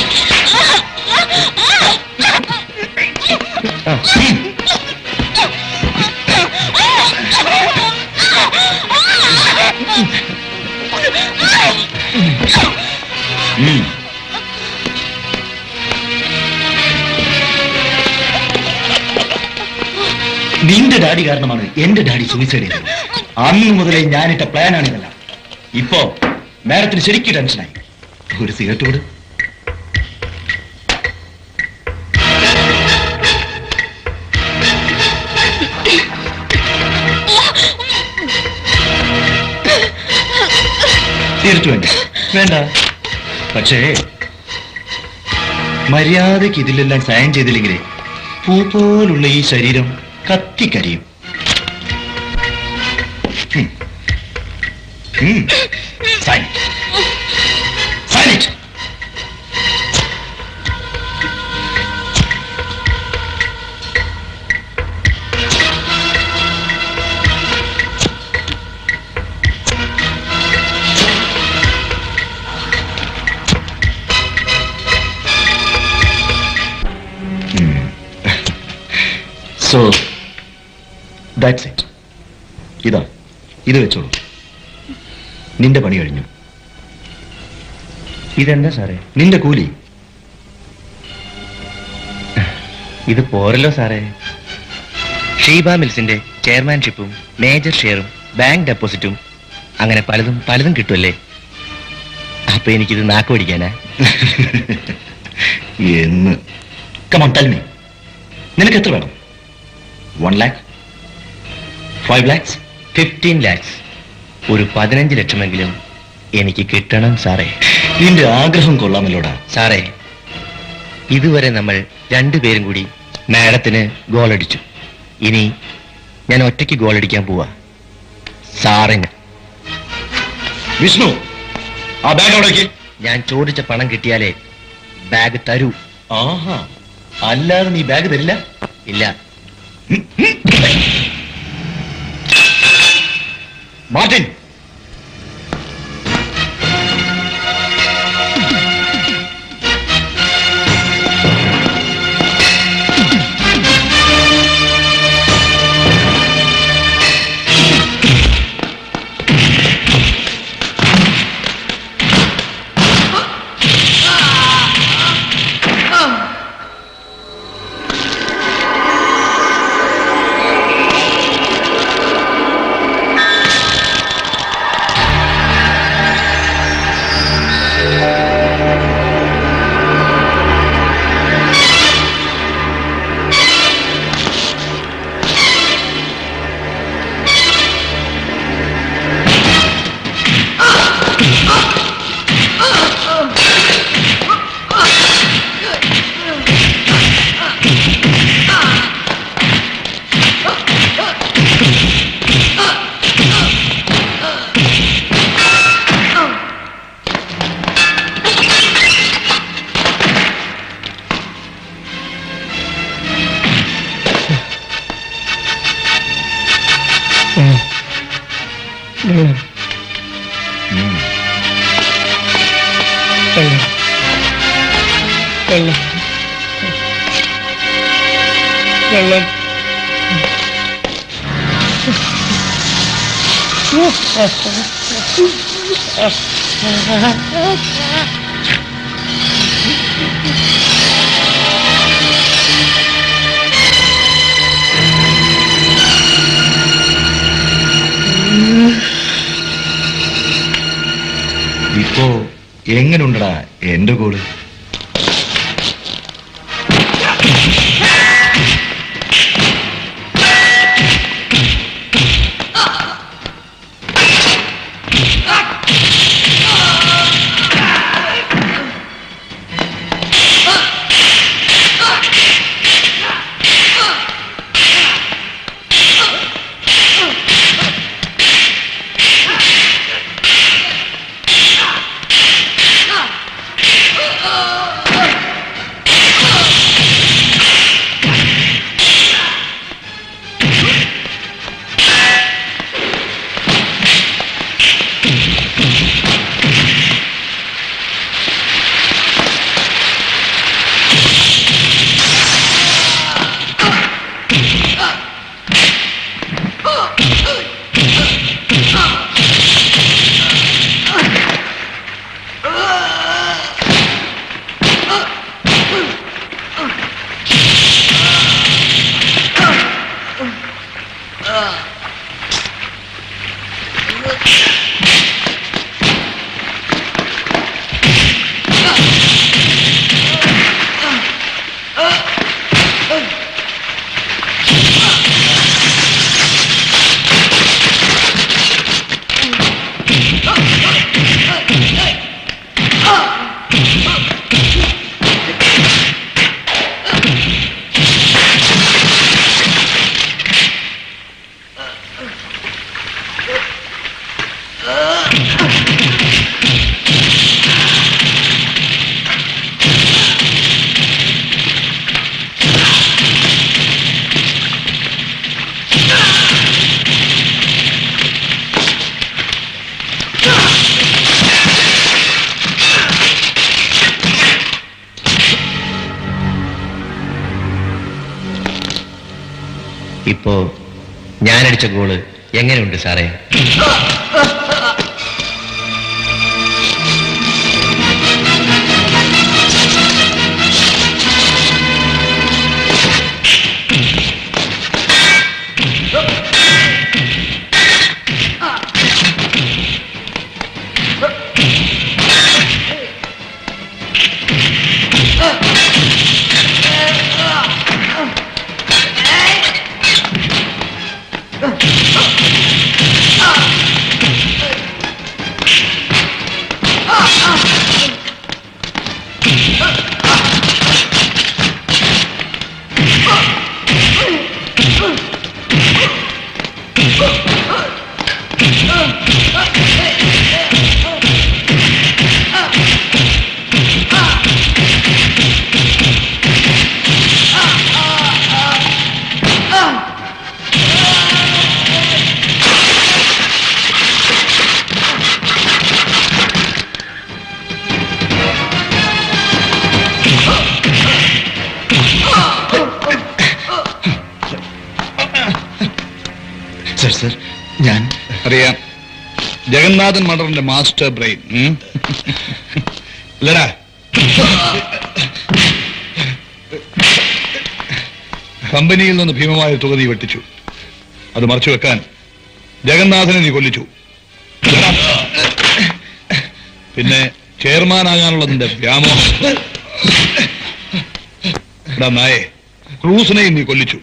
നിന്റെ ഡാഡി കാരണമാണ് എന്റെ ഡാഡി സൂയിസൈഡ് ചെയ്തത്. അന്ന് മുതലേ ഞാനിട്ട പ്ലാനാണ് ഇതെല്ലാം. ഇപ്പോ മാഡത്തിന് ശരിക്കും ടെൻഷനായി. ഒരു സിഗരറ്റ് കൂടെ. സിഗരറ്റ് വേണ്ട? വേണ്ട. പക്ഷേ മര്യാദയ്ക്ക് ഇതിലെല്ലാം സൈൻ ചെയ്തില്ലെങ്കിലേ പൂ പോലുള്ള ഈ ശരീരം കത്തിക്കരിയും. Sign it. Sign it. So, that's it. ഇതാ, ഇത് വെച്ചോളൂ. നിന്റെ പണി കഴിഞ്ഞു. ഇതെന്താ സാറേ? നിന്റെ കൂലി. ഇത് പോരല്ലോ സാറേ. ഷീബ മിൽസിന്റെ ചെയർമാൻഷിപ്പും മേജർ ഷെയറും ബാങ്ക് ഡെപ്പോസിറ്റും അങ്ങനെ പലതും പലതും കിട്ടുമല്ലേ? അപ്പൊ എനിക്കിത് നാക്ക് പിടിക്കാനാ? എന്ന് Come on, tell me. നിനക്ക് എത്ര വേണം? 1 lakh? 5 lakhs? 15 lakhs. ഒരു 15 ലക്ഷമെങ്കിലും എനിക്ക് കിട്ടണം സാറേ. നിന്റെ ആഗ്രഹം കൊള്ളാമല്ലോടാ. സാറേ, ഇതുവരെ നമ്മൾ രണ്ടുപേരും കൂടി മാഡത്തിന് ഗോളടിച്ചു. ഇനി ഞാൻ ഒറ്റയ്ക്ക് ഗോളടിക്കാൻ പോവാ. സാറിന്. വിഷ്ണു, ആ ബാഗ് അവിടേക്ക്. ഞാൻ ചോദിച്ച പണം കിട്ടിയാലേ ബാഗ് തരൂ. ആഹാ, അല്ലാതെ നീ ബാഗ് തരില്ല? ഇല്ല. മാർട്ടിൻ, ഇപ്പോ എങ്ങനുണ്ടടാ എന്റെ ഗോള്? ഇപ്പോ ഞാനടിച്ച ഗോള് എങ്ങനെയുണ്ട് സാറേ? സർ, ഞാൻ അറിയാം, ജഗന്നാഥൻ മർഡറിന്റെ മാസ്റ്റർ ബ്രെയിൻ അല്ലടാ? കമ്പനിയിൽ നിന്ന് ഭീമമായ തുക നീ വെട്ടിച്ചു. അത് മറച്ചു വെക്കാൻ ജഗന്നാഥനെ നീ കൊല്ലിച്ചു. പിന്നെ ചെയർമാനാകാനുള്ളതിന്റെ വ്യാമോഹം. നായെ, ക്രൂസിനെയും നീ കൊല്ലിച്ചു.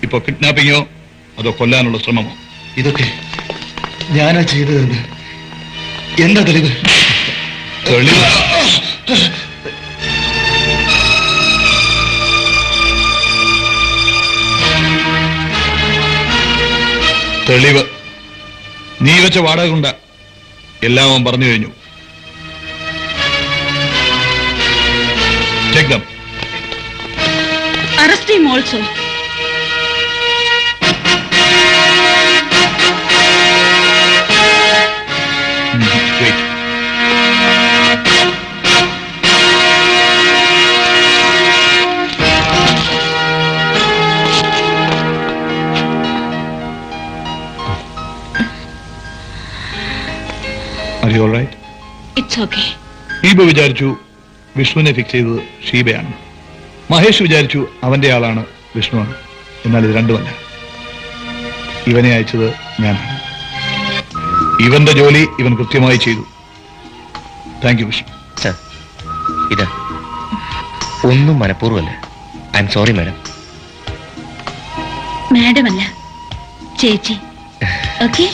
ഇപ്പൊ കിഡ്നാപ്പിങ്ങോ അതോ കൊല്ലാനുള്ള ശ്രമമോ? ഇതൊക്കെ ഞാനാ ചെയ്തതെന്ന് എന്താ തെളിവ്? തെളിവ് തെളിവ് നീ വെച്ച വാടക കൊണ്ട എല്ലാം അവൻ പറഞ്ഞു കഴിഞ്ഞു. Take them. Arrest him also. Wait. Are you all right? It's okay. Sheeba വിചാരിച്ചു വിഷ്ണുവിനെ ഫിക്സ് ചെയ്തത് ഷീബയാണ്. മഹേഷ് വിചാരിച്ചു അവന്റെ ആളാണ് വിഷ്ണുവാണ്. എന്നാൽ ഇത് രണ്ടുമല്ല. ഇവനെ അയച്ചത് ഞാനാണ്. ഇവന്റെ ജോലി ഇവൻ കൃത്യമായി ചെയ്തു. Thank you Vishnu. സർ, ഇതാ ഒന്നും മനഃപൂർവ്വമല്ല. I am sorry madam. Madam അല്ല, ചേച്ചി. ഓക്കെ.